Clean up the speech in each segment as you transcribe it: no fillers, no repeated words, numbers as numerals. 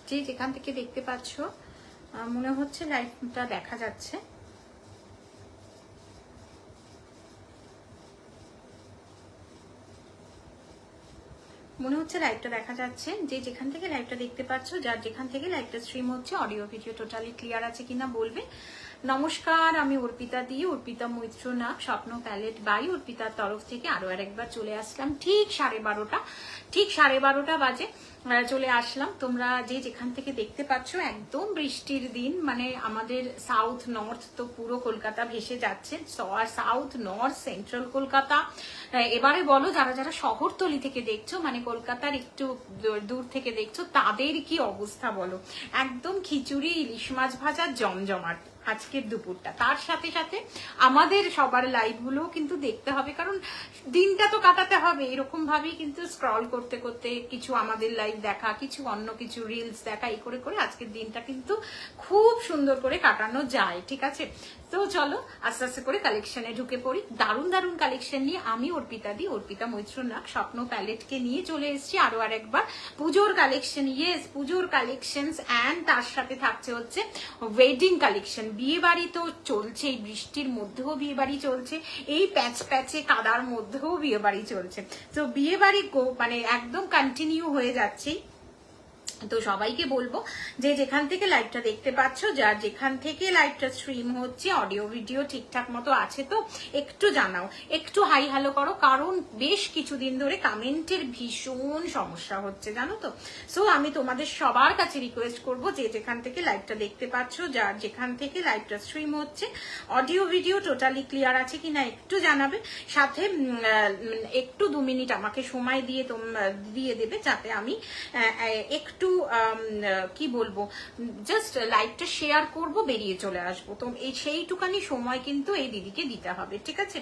যে যেখান থেকে দেখতে পাচ্ছ, মনে হচ্ছে লাইভটা দেখা যাচ্ছে। মনে হচ্ছে লাইভটা দেখা যাচ্ছে। যে যেখান থেকে লাইভটা দেখতে পাচ্ছ, যার যেখান থেকে লাইভটা স্ট্রিম হচ্ছে, অডিও ভিডিও টোটালি ক্লিয়ার আছে কিনা বলবে। নমস্কার, আমি অর্পিতা দি, অর্পিতা মৈত্র নাগ, স্বপ্ন প্যালেট বাই অর্পিতার তরফ থেকে আরো আরেকবার চলে আসলাম। ঠিক 12:30 বাজে চলে আসলাম। তোমরা যে যেখান থেকে দেখতে পাচ্ছ, একদম বৃষ্টির দিন, মানে আমাদের সাউথ নর্থ তো পুরো কলকাতা ভেসে যাচ্ছে। South north central Kolkata. এবারে বলো, যারা যারা শহরতলি থেকে দেখছো, মানে কলকাতার একটু দূর থেকে দেখছো, তাদের কি অবস্থা বলো। একদম খিচুড়ি, ইলিশ মাছ ভাজা জমজমাট আজকের দুপুরটা। তার সাথে সাথে আমাদের সবার লাইভ গুলো কিন্তু দেখতে হবে, কারণ দিনটা তো কাটাতে হবে। এরকম ভাবেই কিন্তু স্ক্রল করতে করতে কিছু আমাদের লাইভ দেখা, কিছু অন্য কিছু রিলস দেখা, এই করে করে আজকের দিনটা কিন্তু খুব সুন্দর করে কাটানো যায়। ঠিক আছে, তো চলো আস্তে আস্তে করে কালেকশনে ঢুকে পড়ি। দারুণ দারুণ কালেকশন নিয়ে আমি অর্পিতা দি, অর্পিতা মৈত্র নাগ, স্বপ্ন প্যালেটকে নিয়ে চলে এসেছি আরো আরেকবার। পুজোর কালেকশন, ইয়েস পুজোর কালেকশনস, অ্যান্ড তার সাথে থাকছে হচ্ছে ওয়েডিং কালেকশন। বিয়ে বাড়ি তো চলছে, এই বৃষ্টির মধ্যেও বিয়ে বাড়ি চলছে, এই প্যাচ প্যাচে কাদার মধ্যেও বিয়ে বাড়ি চলছে। তো বিয়ে বাড়ি মানে একদম কন্টিনিউ হয়ে যাচ্ছেই। তো সবাইকে বলবো, যে যেখান থেকে লাইভটা দেখতে পাচ্ছ, যার যেখান থেকে লাইভটা স্ট্রিম হচ্ছে, অডিও ভিডিও ঠিকঠাক মতো আছে তো একটু জানাও, একটু হাই হ্যালো করো, কারণ বেশ কিছুদিন ধরে কমেন্টের ভীষণ সমস্যা হচ্ছে, জানো তো। সো আমি তোমাদের সবার কাছে রিকোয়েস্ট করব, যে যেখান থেকে লাইভটা দেখতে পাচ্ছ, যার যেখান থেকে লাইভটা স্ট্রিম হচ্ছে, অডিও ভিডিও টোটালি ক্লিয়ার আছে কিনা একটু জানাবে। সাথে একটু 2 মিনিট আমাকে সময় দিয়ে দেবে, যাতে আমি একটু কি বলবো, জাস্ট লাইভটা শেয়ার করব, বেরিয়ে চলে আসবো। তো এই সেইটুকানি সময় কিন্তু এই দিদিকে দিতে হবে, ঠিক আছে।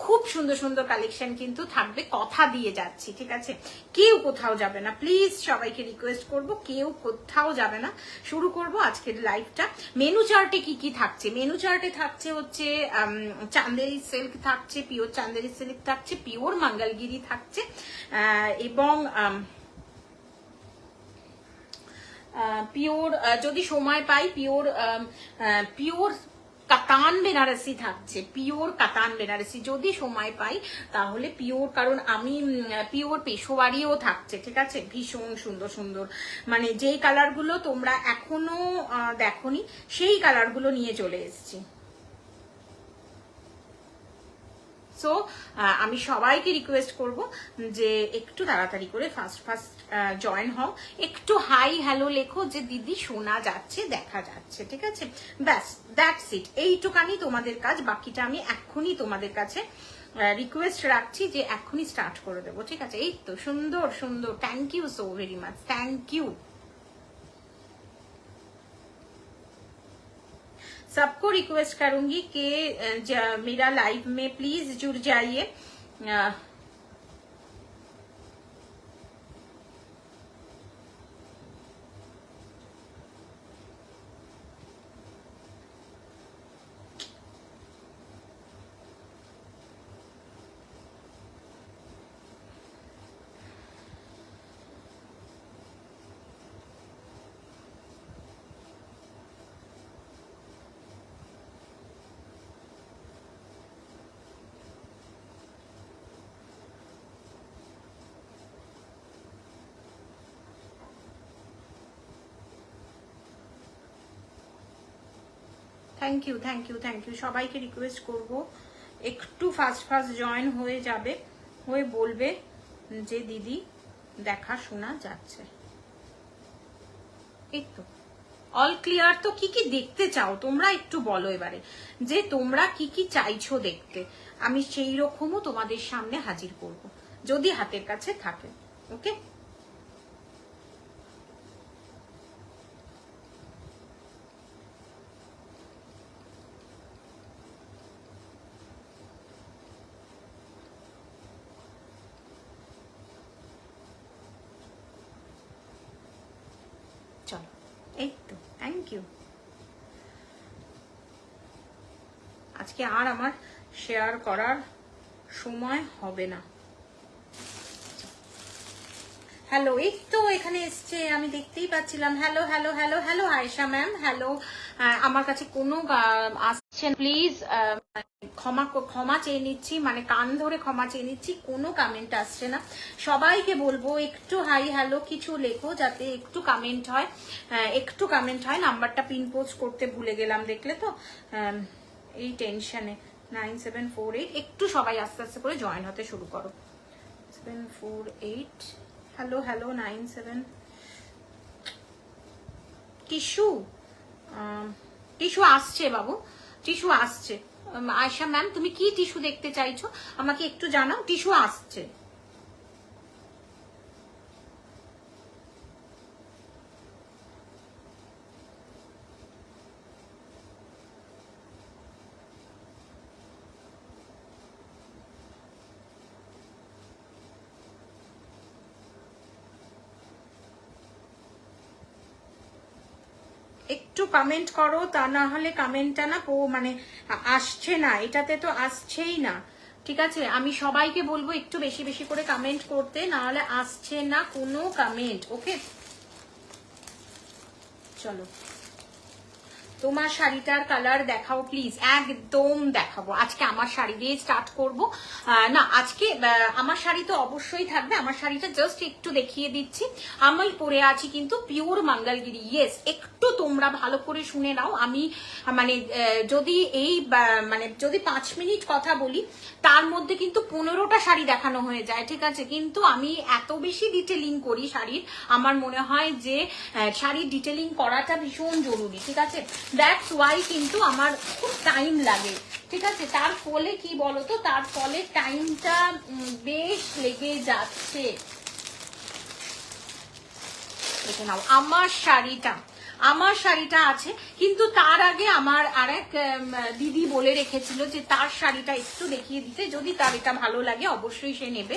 খুব সুন্দর সুন্দর কালেকশন কিন্তু থাকবে, কথা দিয়ে যাচ্ছি, ঠিক আছে। কেউ কোথাও যাবে না, প্লিজ সবাইকে রিকোয়েস্ট করব, কেউ কোথাও যাবে না। শুরু করব আজকের লাইভটা। মেনু চার্টে কি কি থাকছে? মেনু চার্টে থাকছে হচ্ছে চান্দেরি সিল্ক থাকছে, পিওর চান্দেরি সিল্ক থাকছে, পিওর মঙ্গলগিরি থাকছে, এবং পিওর, যদি সময় পাই, পিওর কাতান বেনারসি থাকছে, পিওর কাতান বেনারসি যদি সময় পাই তাহলে পিওর, কারণ আমি পিওর পেশোয়ারিও থাকছে, ঠিক আছে। ভীষণ সুন্দর সুন্দর, মানে যেই কালারগুলো তোমরা এখনো দেখোনি, সেই কালারগুলো নিয়ে চলে এসেছি। সো আমি সবাইকে রিকোয়েস্ট করব যে একটু তাড়াতাড়ি করে ফার্স্ট জয়েন হও, একটু হাই হ্যালো লেখো, যে দিদি শোনা যাচ্ছে, দেখা যাচ্ছে, ঠিক আছে। ব্যাস, দ্যাটস ইট, এইটুকানি তোমাদের কাজ। বাকিটা আমি এক্ষুনি তোমাদের কাছে রিকোয়েস্ট রাখছি, যে এক্ষুনি স্টার্ট করে দেবো, ঠিক আছে। এই তো সুন্দর সুন্দর, thank you so very much, thank you. सबको रिक्वेस्ट करूंगी कि मेरा लाइव में प्लीज जुड़ जाइए। Thank you thank you thank you, সবাইকে রিকোয়েস্ট করব একটু ফাস্ট জয়েন হয়ে যাবে, হয়ে বলবে যে দিদি দেখা শোনা যাচ্ছে। এই তো অল ক্লিয়ার। তো কি কি দেখতে চাও তোমরা একটু বলো এবারে, যে তোমরা কি কি চাইছো দেখতে, আমি সেই রকমও তোমাদের সামনে হাজির করব, যদি হাতের কাছে থাকে। ওকে, চলো, এই তো থ্যাংক ইউ। আজকে আর আমার শেয়ার করার সময় হবে না। হ্যালো, এই তো এখানে এসছে, আমি দেখতেই পাচ্ছিলাম। Hello hello hello hello Ayesha ma'am, hello. আমার কাছে কোনো আসছেন, প্লিজ ক্ষমা চেয়ে নিচ্ছি, মানে কান ধরে ক্ষমা চেয়ে নিচ্ছি, কোনো কমেন্ট আসছে না। সবাইকে বলবো একটু হাই হ্যালো কিছু লেখো, যাতে একটু কমেন্ট হয়, একটু কমেন্ট হয়। নাম্বারটা পিন পোস্ট করতে ভুলে গেলাম, দেখলে তো, এই টেনশনে। 9748, একটু সবাই আস্তে আস্তে করে জয়েন হতে শুরু করো। 748, হ্যালো হ্যালো 97। টিস্যু, টিস্যু আসছে বাবু, টিস্যু আসছে। আয়শা ম্যাম, তুমি কি টিস্যু দেখতে চাইছো আমাকে একটু জানাও। টিস্যু আসছে। একটু কমেন্ট করো, তা না হলে কমেন্টটা না মানে আসছে না, এটাতে তো আসছেই না। ঠিক আছে, আমি সবাইকে বলবো একটু বেশি বেশি করে কমেন্ট করতে, না হলে আসছে না কোনো কমেন্ট। ওকে, চলো তোমার শাড়িটার কালার দেখাও প্লিজ। একদম দেখাবো, আজকে আমার শাড়ি দিয়ে স্টার্ট করব। না, আজকে আমার শাড়ি তো অবশ্যই থাকবে, আমার শাড়িটা জাস্ট একটু দেখিয়ে দিচ্ছি। আমি পরে আছি কিন্তু পিওর মঙ্গলগিরি। ইয়েস, একটু তোমরা ভালো করে শুনে নাও। আমি মানে যদি এই মানে যদি 5 মিনিট কথা বলি, তার মধ্যে কিন্তু 15টা শাড়ি দেখানো হয়ে যায়। ঠিক আছে, কিন্তু আমি এত বেশি ডিটেলিং করি শাড়ির, আমার মনে হয় যে শাড়ির ডিটেলিং করাটা ভীষণ জরুরি। ঠিক আছে, দ্যাটস ওয়াই কিন্তু আমার খুব টাইম লাগে। ঠিক আছে, তার ফলে কি বলতো, তার ফলে টাইমটা বেশ লেগে যাচ্ছে। দেখে নাও আমার শাড়িটা আছে, কিন্তু তার আগে আমার আরেক দিদি বলে রেখেছিল যে তার শাড়িটা একটু দেখিয়ে দিতে, যদি তার এটা ভালো লাগে অবশ্যই সে নেবে।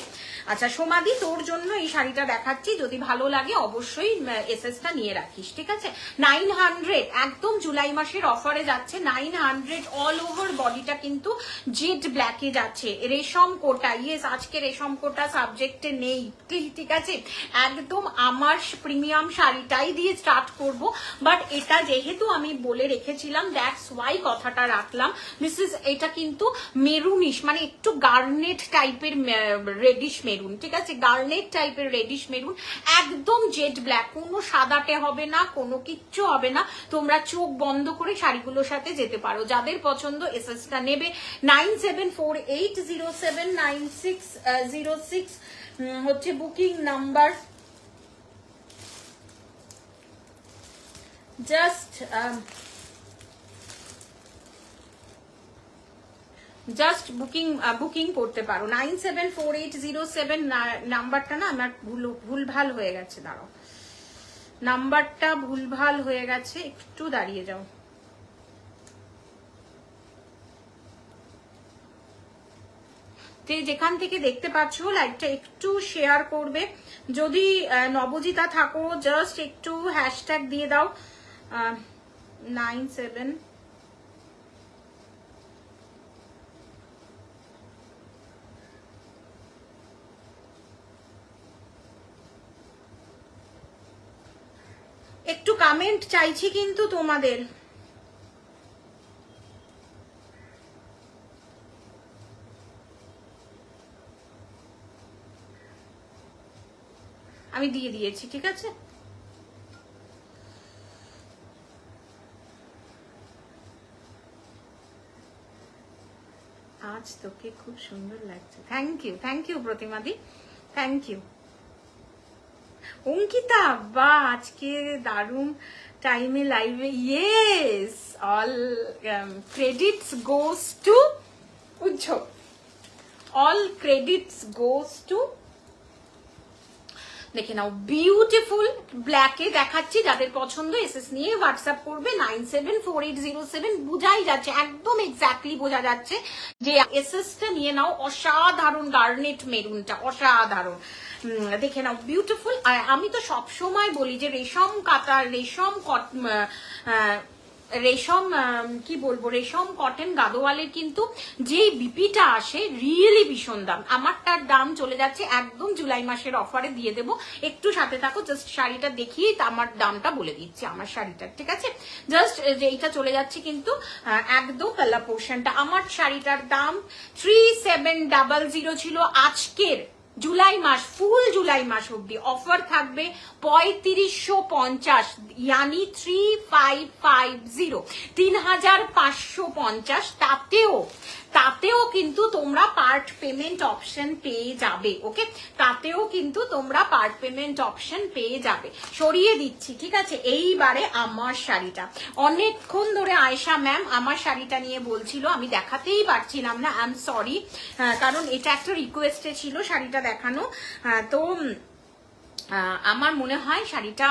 আচ্ছা সোমাদি, তোর জন্য এই শাড়িটা দেখাচ্ছি, যদি ভালো লাগে অবশ্যই এসএসটা নিয়ে রাখিস। ঠিক আছে, 900, একদম জুলাই মাসের অফারে যাচ্ছে 900, অল ওভার বডিটা কিন্তু জেড ব্ল্যাকে যাচ্ছে, রেশম কোটা। ইয়েস, আজকে রেশম কোটা সাবজেক্টে নেই। ঠিক আছে, একদম আমার প্রিমিয়াম শাড়িটাই দিয়ে স্টার্ট করব, বাট এটা যেহেতু আমি বলে রেখেছিলাম, দ্যাটস ওয়াই কথাটা রাখলাম। এটা কিন্তু মেরুনিশ, মানে একটু গার্নেট টাইপের রেডিশ মেরুন। ঠিক আছে, গার্নেট টাইপের রেডিশ মেরুন, একদম জেড ব্ল্যাক, কোনো সাদাটে হবে না, কোনো কিচ্ছু হবে না। তোমরা চোখ বন্ধ করে শাড়িগুলোর সাথে যেতে পারো, যাদের পছন্দ এসএসটা নেবে। 9748079606 হচ্ছে বুকিং নাম্বার। জাস্ট বুকিং করতে পারো। 974807 নাম্বারটা না আমার ভুলভাল হয়ে গেছে, দাঁড়াও, নাম্বারটা ভুলভাল হয়ে গেছে, একটু দাঁড়িয়ে যাও। যেখান থেকে দেখতে পাচ্ছ লাইভটা একটু শেয়ার করবে। যদি নবজিতা থাকো জাস্ট একটু হ্যাশট্যাগ দিয়ে দাও 97। একটু কমেন্ট চাইছি কিন্তু তোমাদের। আমি দিয়ে দিয়েছি, ঠিক আছে। আজ তোকে খুব সুন্দর লাগছে। থ্যাংক ইউ প্রতিমাদি, থ্যাংক ইউ। অঙ্কিতা, বা আজকে দারুণ টাইমে লাইভে। Yes, all credits goes to Ujjwal, all credits goes to. দেখে নাও, বিউটিফুল ব্ল্যাকে দেখাচ্ছি, যাদের পছন্দ এসএস নিয়ে হোয়াটসঅ্যাপ করবে। 974807, বোঝাই যাচ্ছে, একদম এক্স্যাক্টলি বোঝা যাচ্ছে যে এসএসটা নিয়ে নাও। অসাধারণ গার্নেট মেরুনটা, অসাধারণ। দেখে নাও, বিউটিফুল। আর আমি তো সব সময় বলি যে রেশম কাতার, রেশম রেশম কি বলবো, রেশম কটন গাদোয়ালের কিন্তু যেই বিপিটা আসে রিয়েলি ভীষণ দাম। আমারটার দাম চলে যাচ্ছে একদম জুলাই মাসের অফারে দিয়ে দেবো, একটু সাথে থাকো, জাস্ট শাড়িটা দেখিয়ে আমার দামটা বলে দিচ্ছি আমার শাড়িটার, ঠিক আছে? জাস্ট যে এইটা চলে যাচ্ছে কিন্তু একদম কালার পোর্শনটা। আমার শাড়িটার দাম 3700 ছিল আজকের জুলাই মাস, ফুল জুলাই মাস অব্দি অফার থাকবে 3550, ইয়ানি 3550, 3550। তাতেও কিন্তু তোমরা পার্ট পেমেন্ট অপশন পেয়ে যাবে। ওকে, তাতেও কিন্তু তোমরা পার্ট পেমেন্ট অপশন পেয়ে যাবে। সরিয়ে দিচ্ছি, ঠিক আছে? এইবারে আমার শাড়িটা অনেকক্ষণ ধরে আয়েশা ম্যাম আমার শাড়িটা নিয়ে বলছিল, আমি দেখাতেই পারছিলাম না, আই এম সরি, কারণ এটা একটা রিকোয়েস্টে ছিল শাড়িটা দেখানো। তো আমার মনে হয় শাড়িটা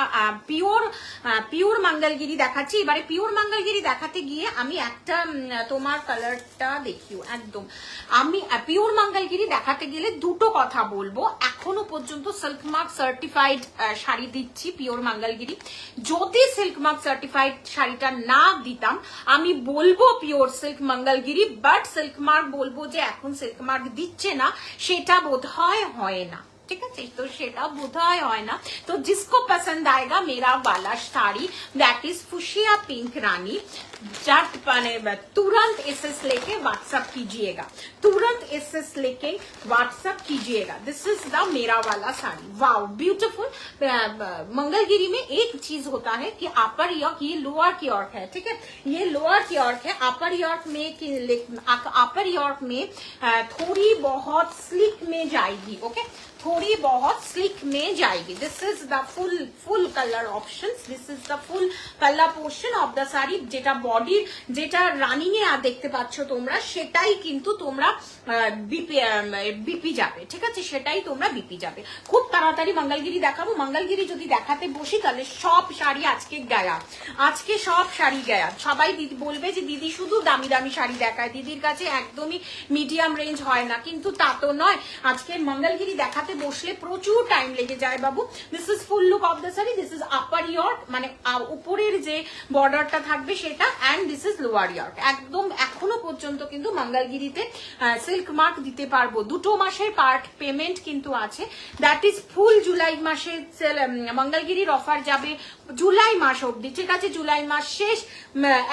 পিওর মঙ্গলগিরি দেখাচ্ছি। এবারে পিওর মঙ্গলগিরি দেখাতে গিয়ে আমি একটা তোমার কালারটা দেখিও একদম, আমি পিওর মঙ্গলগিরি দেখাতে গেলে দুটো কথা বলবো। এখনো পর্যন্ত সিল্ক মার্ক সার্টিফাইড শাড়ি দিচ্ছি পিওর মঙ্গলগিরি। যদি সিল্ক মার্ক সার্টিফাইড শাড়িটা না দিতাম আমি বলবো pure silk Mangalagiri, but silk mark বলবো যে এখন সিল্ক মার্ক দিচ্ছে না, সেটা বোধহয় হয় না, ঠিক আছে? তো সেটা বোধহয় হয় না। তো जिसको पसंद आएगा मेरा वाला sari, that is fuchsia pink rani, झट माने तुरंत एसएस लेके व्हाट्सएप कीजिएगा, तुरंत एसएस लेके व्हाट्सएप कीजिएगा। दिस इज द मेरा वाला साड़ी, वाओ ब्यूटीफुल। मंगलगिरी में एक चीज होता है कि अपर यॉर्क, ये लोअर यॉर्क है, ठीक है? ये लोअर यॉर्क है। अपर यॉर्क में थोड़ी बहुत स्लिक में जाएगी, ओके, थोड़ी बहुत स्लिक में जाएगी। This is the full colour option, this is the full colour portion of the sari. যেটা বডির, যেটা রানিং এ দেখতে পাচ্ছ তোমরা, সেটাই কিন্তু তোমরা বিপি যাবে, ঠিক আছে? সেটাই তোমরা বিপি যাবে। খুব তাড়াতাড়ি মঙ্গলগিরি দেখাবো। মঙ্গলগিরি যদি দেখাতে বসি তাহলে সব শাড়ি আজকে গায়া, আজকে সব শাড়ি গায়া। সবাই দিদি বলবে যে দিদি শুধু দামি দামি শাড়ি দেখায়, দিদির কাছে একদমই মিডিয়াম রেঞ্জ হয় না, কিন্তু তা তো নয়। আজকে মঙ্গলগিরি দেখাতে বসলে প্রচুর টাইম লেগে যায় বাবু। This is full look of the sari, this is upper York, মানে উপরের যে বর্ডারটা থাকবে সেটা, and this is lower York. একদম এখনো পর্যন্ত কিন্তু মঙ্গলগিরিতে সিল্ক মার্ক দিতে পারবো। 2 মাসের পার্ট পেমেন্ট কিন্তু আছে, দ্যাট ইজ ফুল জুলাই মাসে মঙ্গলগিরির অফার যাবে জুলাই মাস অব্দি, ঠিক আছে? জুলাই মাস শেষ,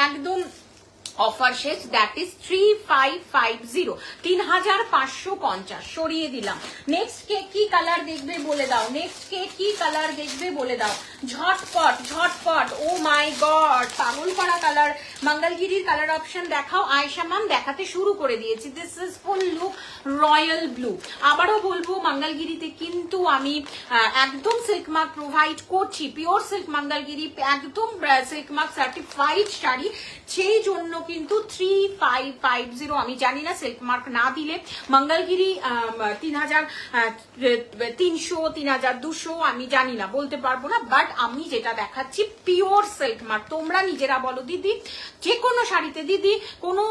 একদম অফার শেষ, দ্যাট ইজ 3550, 3550 সরিয়ে দিলাম। নেক্সট কে কি কালার দেখবে বলে দাও, নেক্সট কে কি কালার দেখবে বলে দাও, ঝটপট ঝটপট। ও মাই গড, পাগল করা কালার। মঙ্গলগিরির কালার অপশন দেখাও। আয়েশা ম্যাম দেখাতে শুরু করে দিয়েছি। This is full look royal blue. আবারও বলবো মঙ্গলগিরিতে কিন্তু আমি একদম সিল্ক মার্ক প্রোভাইড করছি, পিওর সিল্ক মঙ্গলগিরি, একদম সিল্ক মার্ক সার্টিফাইড শাড়ি, সেই জন্য কিন্তু 3550। আমি জানি না সিল্ক মার্ক না দিলে মঙ্গলগিরি 3300 3200 আমি জানি না, বলতে পারবো না, বাট আমি যেটা দেখাচ্ছি পিওর সিল্ক মার্ক। তোমরা নিজেরা বলো দিদি, যে কোনো শাড়িতে দিদি, কোনো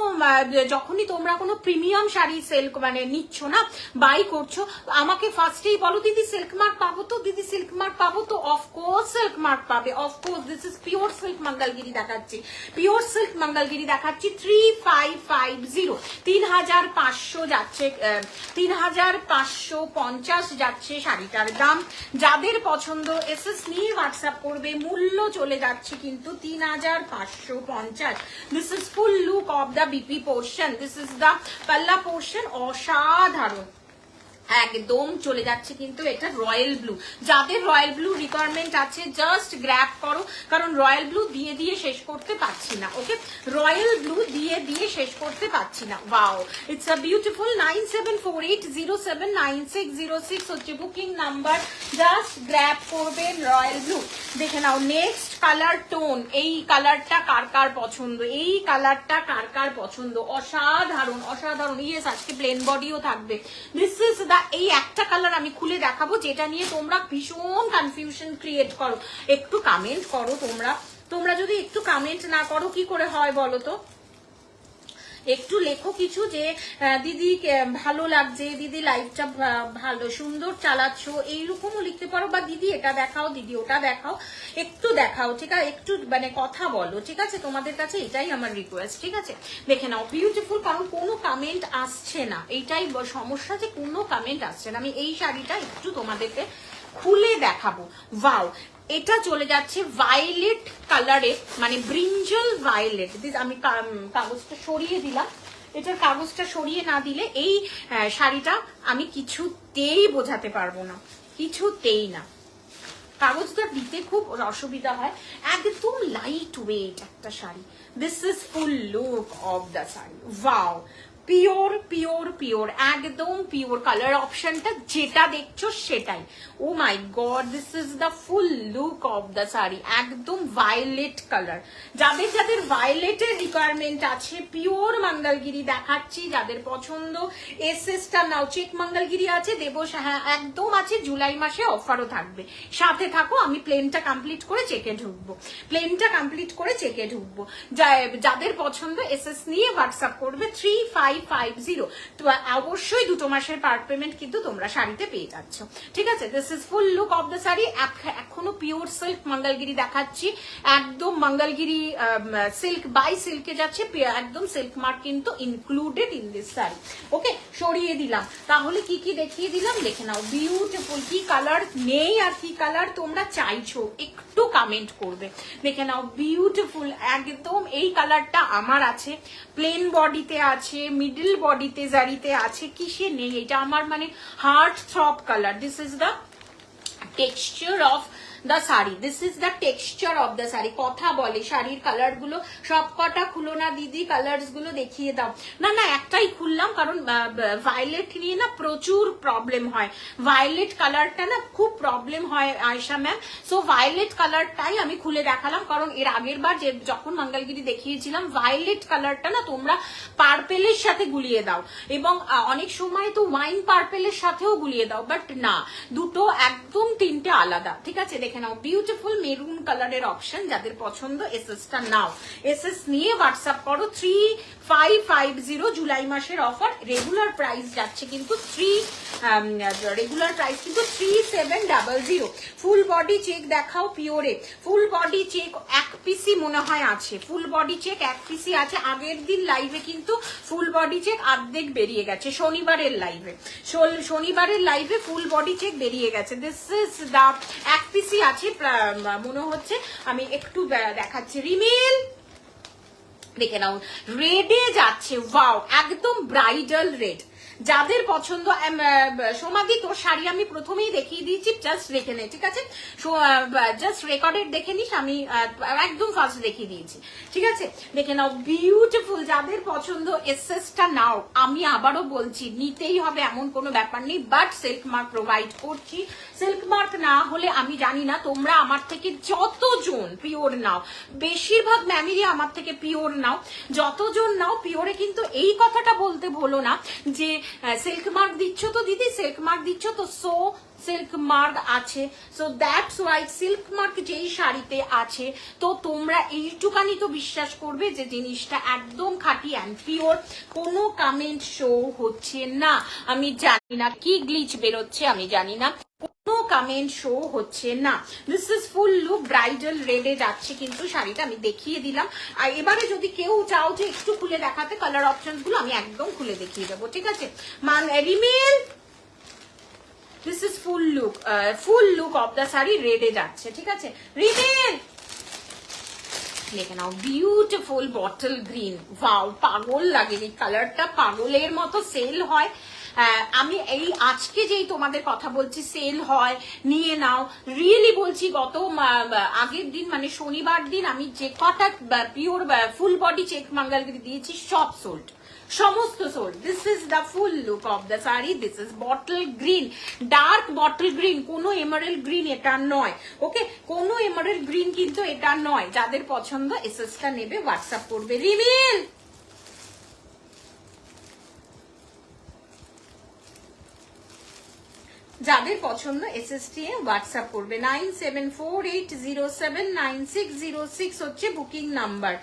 যখনই তোমরা কোনো প্রিমিয়াম শাড়ি সেল মানে নিচ্ছ না, বাই করছো, আমাকে ফার্স্টেই বলো দিদি সিল্ক মার্ক পাবো তো, দিদি সিল্ক মার্ক পাবো তো? অফকোর্স সিল্ক মার্ক পাবে, of course. This is pure silk Mangalagiri দেখাচ্ছি, পিওর সিল্ক মঙ্গলগিরি দেখাচ্ছি 3550, 3500 যাচ্ছে, 3550 যাচ্ছে শাড়িটার দাম। যাদের পছন্দ এসএস নিয়ে হোয়াটসঅ্যাপ করবে। মূল্য চলে যাচ্ছে কিন্তু 3550। This is full look of the BP portion, this is the পাল্লা পোর্শন। অসাধারণ, একদম চলে যাচ্ছে কিন্তু এটা রয়্যাল ব্লু। যাদের রয়্যাল ব্লু রিকোয়ারমেন্ট আছে জাস্ট গ্র্যাব করো, কারণ রয়্যাল ব্লু দিয়ে দিয়ে শেষ করতে পারছি না, ওকে? রয়্যাল ব্লু দিয়ে দিয়ে শেষ করতে পারছি না। Wow, it's a beautiful. 9748079606 হচ্ছে বুকিং নাম্বার, জাস্ট গ্র্যাব করবেন রয়্যাল ব্লু। দেখে নাও নেক্সট কালার টোন। এই কালারটা কার কার পছন্দ, এই কালারটা কার কার পছন্দ? অসাধারণ অসাধারণ। ইয়েস, আজকে প্লেন বডিও থাকবে। দিস ইজ দ্য, এই একটা কালার আমি খুলে দেখাবো যেটা নিয়ে তোমরা ভীষণ কনফিউশন ক্রিয়েট করো। একটু কমেন্ট করো তোমরা, তোমরা যদি একটু কমেন্ট না করো কি করে হয় বলো তো? একটু লেখো কিছু যে দিদি ভালো লাগছে, দিদি লাইভটা ভালো সুন্দর চালাচ্ছ, এইরকমও লিখতে পারো, বা দিদি এটা দেখাও, দিদি ওটা দেখাও, একটু দেখাও, ঠিক আছে, একটু মানে কথা বলো, ঠিক আছে, তোমাদের কাছে এটাই আমার রিকোয়েস্ট, ঠিক আছে। দেখে নাও বিউটিফুল, কারণ কোনো কমেন্ট আসছে না, এইটাই সমস্যা যে কোনো কমেন্ট আসছে না। আমি এই শাড়িটা একটু তোমাদেরকে খুলে দেখাবো। ওয়াও, এটা চলে যাচ্ছে ভায়োলেট কালারে, মানে ব্রিঞ্জল ভায়োলেট। আমি কাগজটা সরিয়ে দিলাম, এটার কাগজটা সরিয়ে না দিলে এই শাড়িটা আমি কিছুতেই বোঝাতে পারবো না, কিছুতেই না, কাগজটা দিতে খুব অসুবিধা হয়। একদম লাইট ওয়েট একটা sari. This is full look of the sari. Wow, pure pure pure, একদম পিওর। কালার অপশনটা যেটা দেখছো সেটাই। Oh my god, this is the full look of the sari. একদম ভায়োলেট কালার। যাদের যাদের ভায়োলেটের রিকোয়ারমেন্ট আছে, পিওর মঙ্গলগিরি দেখাচ্ছি, যাদের পছন্দ এসএসটা নাও। চেক মঙ্গলগিরি আছে, দেবো, হ্যাঁ একদম আছে, জুলাই মাসে অফারও থাকবে, সাথে থাকো। আমি প্লেনটা কমপ্লিট করে চেকে ঢুকবো, প্লেনটা কমপ্লিট করে চেকে ঢুকবো। যাদের পছন্দ এসএস নিয়ে হোয়াটসঅ্যাপ করবে 3550। তো অবশ্যই 2 মাসের পার্ট পেমেন্ট কিন্তু তোমরা শাড়িতে পেয়ে যাচ্ছ, ঠিক আছে। This is full look of the sari. এখনো পিওর সিল্ক মঙ্গলগিরি দেখাচ্ছি, একদম মঙ্গলগিরি সিল্ক বাই সিল্কে যাচ্ছে, একদম সিল্ক মার্ক কিন্তু ইনক্লুডেড ইন দিস শাড়ি। ওকে, সরিয়ে দিলাম। তাহলে কি কি দেখিয়ে দিলাম দেখে নাও। বিউটিফুল, কি কালার নেই আর কি কালার তোমরা চাইছো একটু কমেন্ট করবে। দেখে নাও বিউটিফুল, একদম এই কালারটা আমার আছে, প্লেন বডিতে আছে, মিডল বডিতে জারিতে আছে, কিসে নেই এটা আমার মানে heart throb colour. This is the texture of the sari, this is the texture of the sari. কথা বলে শাড়ির কালার গুলো, সব কটা খুলো না দিদি, কালার্স গুলো দেখিয়ে দাও। না না, একটাই খুললাম, কারণ ভায়োলেট নিয়ে না প্রচুর প্রবলেম হয়, ভায়োলেট কালারটা না খুব প্রবলেম হয় আয়শা ম্যাম। সো ভায়োলেট কালারটাই আমি খুলে দেখালাম, কারণ এর আগের বার যখন মঙ্গলগিরি দেখিয়েছিলাম ভায়োলেট কালারটা না তোমরা পার্পেলের সাথে গুলিয়ে দাও, এবং অনেক সময় তো ওয়াইন পার্পেলের সাথেও গুলিয়ে দাও, বাট না, দুটো একদম তিনটে আলাদা, ঠিক আছে। দেখে নাও বিউটিফুল মেরুন কালারের অপশন, যাদের পছন্দ এসএসটা নাও, এসএস নিয়ে হোয়াটসঅ্যাপ করো 3550। জুলাই মাসের অফার, রেগুলার প্রাইস যাচ্ছে কিন্তু রেগুলার প্রাইস কিন্তু 3700। ফুল বডি চেক দেখাও পিওরে, ফুল বডি চেক এক পিসি মনে হয় আছে, ফুল বডি চেক এক পিসি আছে। আগের দিন লাইভে কিন্তু ফুল বডি চেক অর্ধেক বেরিয়ে গেছে, শনিবারের লাইভে ফুল বডি চেক বেরিয়ে গেছে। দিস ইজ দা এক পিসি আছে মনে হচ্ছে, আমি একটু দেখাচ্ছি। রিমিল দেখে নাও, রেডে যাচ্ছে, ওয়াও, একদম ব্রাইডাল রেড। যাদের পছন্দ, সমাধি তোর শাড়ি আমি প্রথমেই দেখিয়ে দিয়েছি, জাস্ট দেখে নে, ঠিক আছে, জাস্ট রেকর্ডেড দেখে নিস, আমি একদম ফার্স্ট দেখিয়ে দিয়েছি, ঠিক আছে। দেখে নাও বিউটিফুল, যাদের পছন্দ এসএসটা নাও। আমি আবারও বলছি, নিতেই হবে এমন কোনো ব্যাপার নেই, বাট সিল্ক মার্ক প্রোভাইড করছি। সিল্ক মার্ক না হলে আমি জানি না, তোমরা আমার থেকে যতজন পিওর নাও, বেশিরভাগ ম্যামেরই আমার থেকে পিওর নাও, যতজন নাও পিওরে কিন্তু এই কথাটা বলতে ভুলো না যে সিল্ক মার্ক দিচ্ছ তো দিদি, সিল্ক মার্ক দিচ্ছ তো, সো সিল্ক মার্ক আছে, so that's why silk mark যেই শাড়িতে আছে, তো তোমরা এইটুকানি তো বিশ্বাস করবে যে জিনিসটা একদম খাঁটি অ্যান্ড পিওর, কোনো কমেন্ট শো হচ্ছে না। আমি জানি না কি গ্লিচ বেরোচ্ছে, আমি জানি না, কোনো কমেন্ট শো হচ্ছে না। This is full look bridal রেডে যাচ্ছে কিন্তু শাড়িটা, আমি দেখিয়ে দিলাম। আর এবারে যদি কেউ চাও যে একটু খুলে দেখাতে কালার অপশন গুলো, আমি একদম খুলে দেখিয়ে দেবো, ঠিক আছে। রিমেল, this is full look of the sari, রেডে যাচ্ছে, ঠিক আছে। রিমেল দেখে নাও বিউটিফুল বটল গ্রিন, ওয়াও, পাগল লাগে এই কালারটা, পাগলের মতো সেল হয়। আমি এই আজকে যেই তোমাদের কথা বলছি, সেল হয়, নিয়ে নাও, রিয়েলি বলছি। গত আগের দিন মানে শনিবার দিন আমি যে কটা pure full body check Mangalagiri দিয়েছি সব সোল্ড, সমস্ত sold. This is the full look of the sari. This is bottle green, dark bottle green, কোনো এমারেল গ্রিন এটা নয়, ওকে, কোনো এমারেল গ্রিন কিন্তু এটা নয়। যাদের পছন্দ এসএসটা নেবে, হোয়াটসঅ্যাপ করবে। রিমিল যাদের পছন্দ এসএসটি এ হোয়াটসঅ্যাপ করবে। 9748079606 হচ্ছে বুকিং নাম্বার,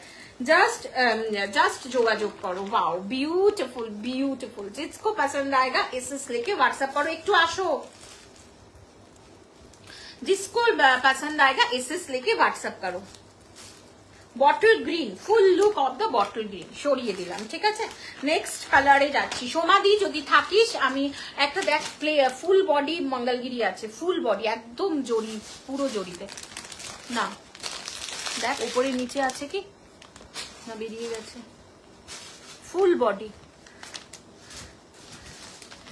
जस्ट যোগাযোগ করো। वाओ ब्यूटीफुल ब्यूटीफुल, जिसको पसंद आएगा एसएस लेके व्हाट्सएप करो। একটু আসো, जिसको पसंद आएगा एसएस लेके व्हाट्सएप करो। Bottle green, full look of the bottle green সরিয়ে দিলাম, ঠিক আছে। নেক্সট কালারে যাচ্ছি। সোমাদি যদি থাকিস, আমি একটা দেখ ফুল বডি মঙ্গলগিরি আছে, ফুল বডি একদম জড়ি, পুরো জড়িতে না, দেখ উপরে নিচে আছে কি না, বেরিয়ে গেছে, ফুল বডি।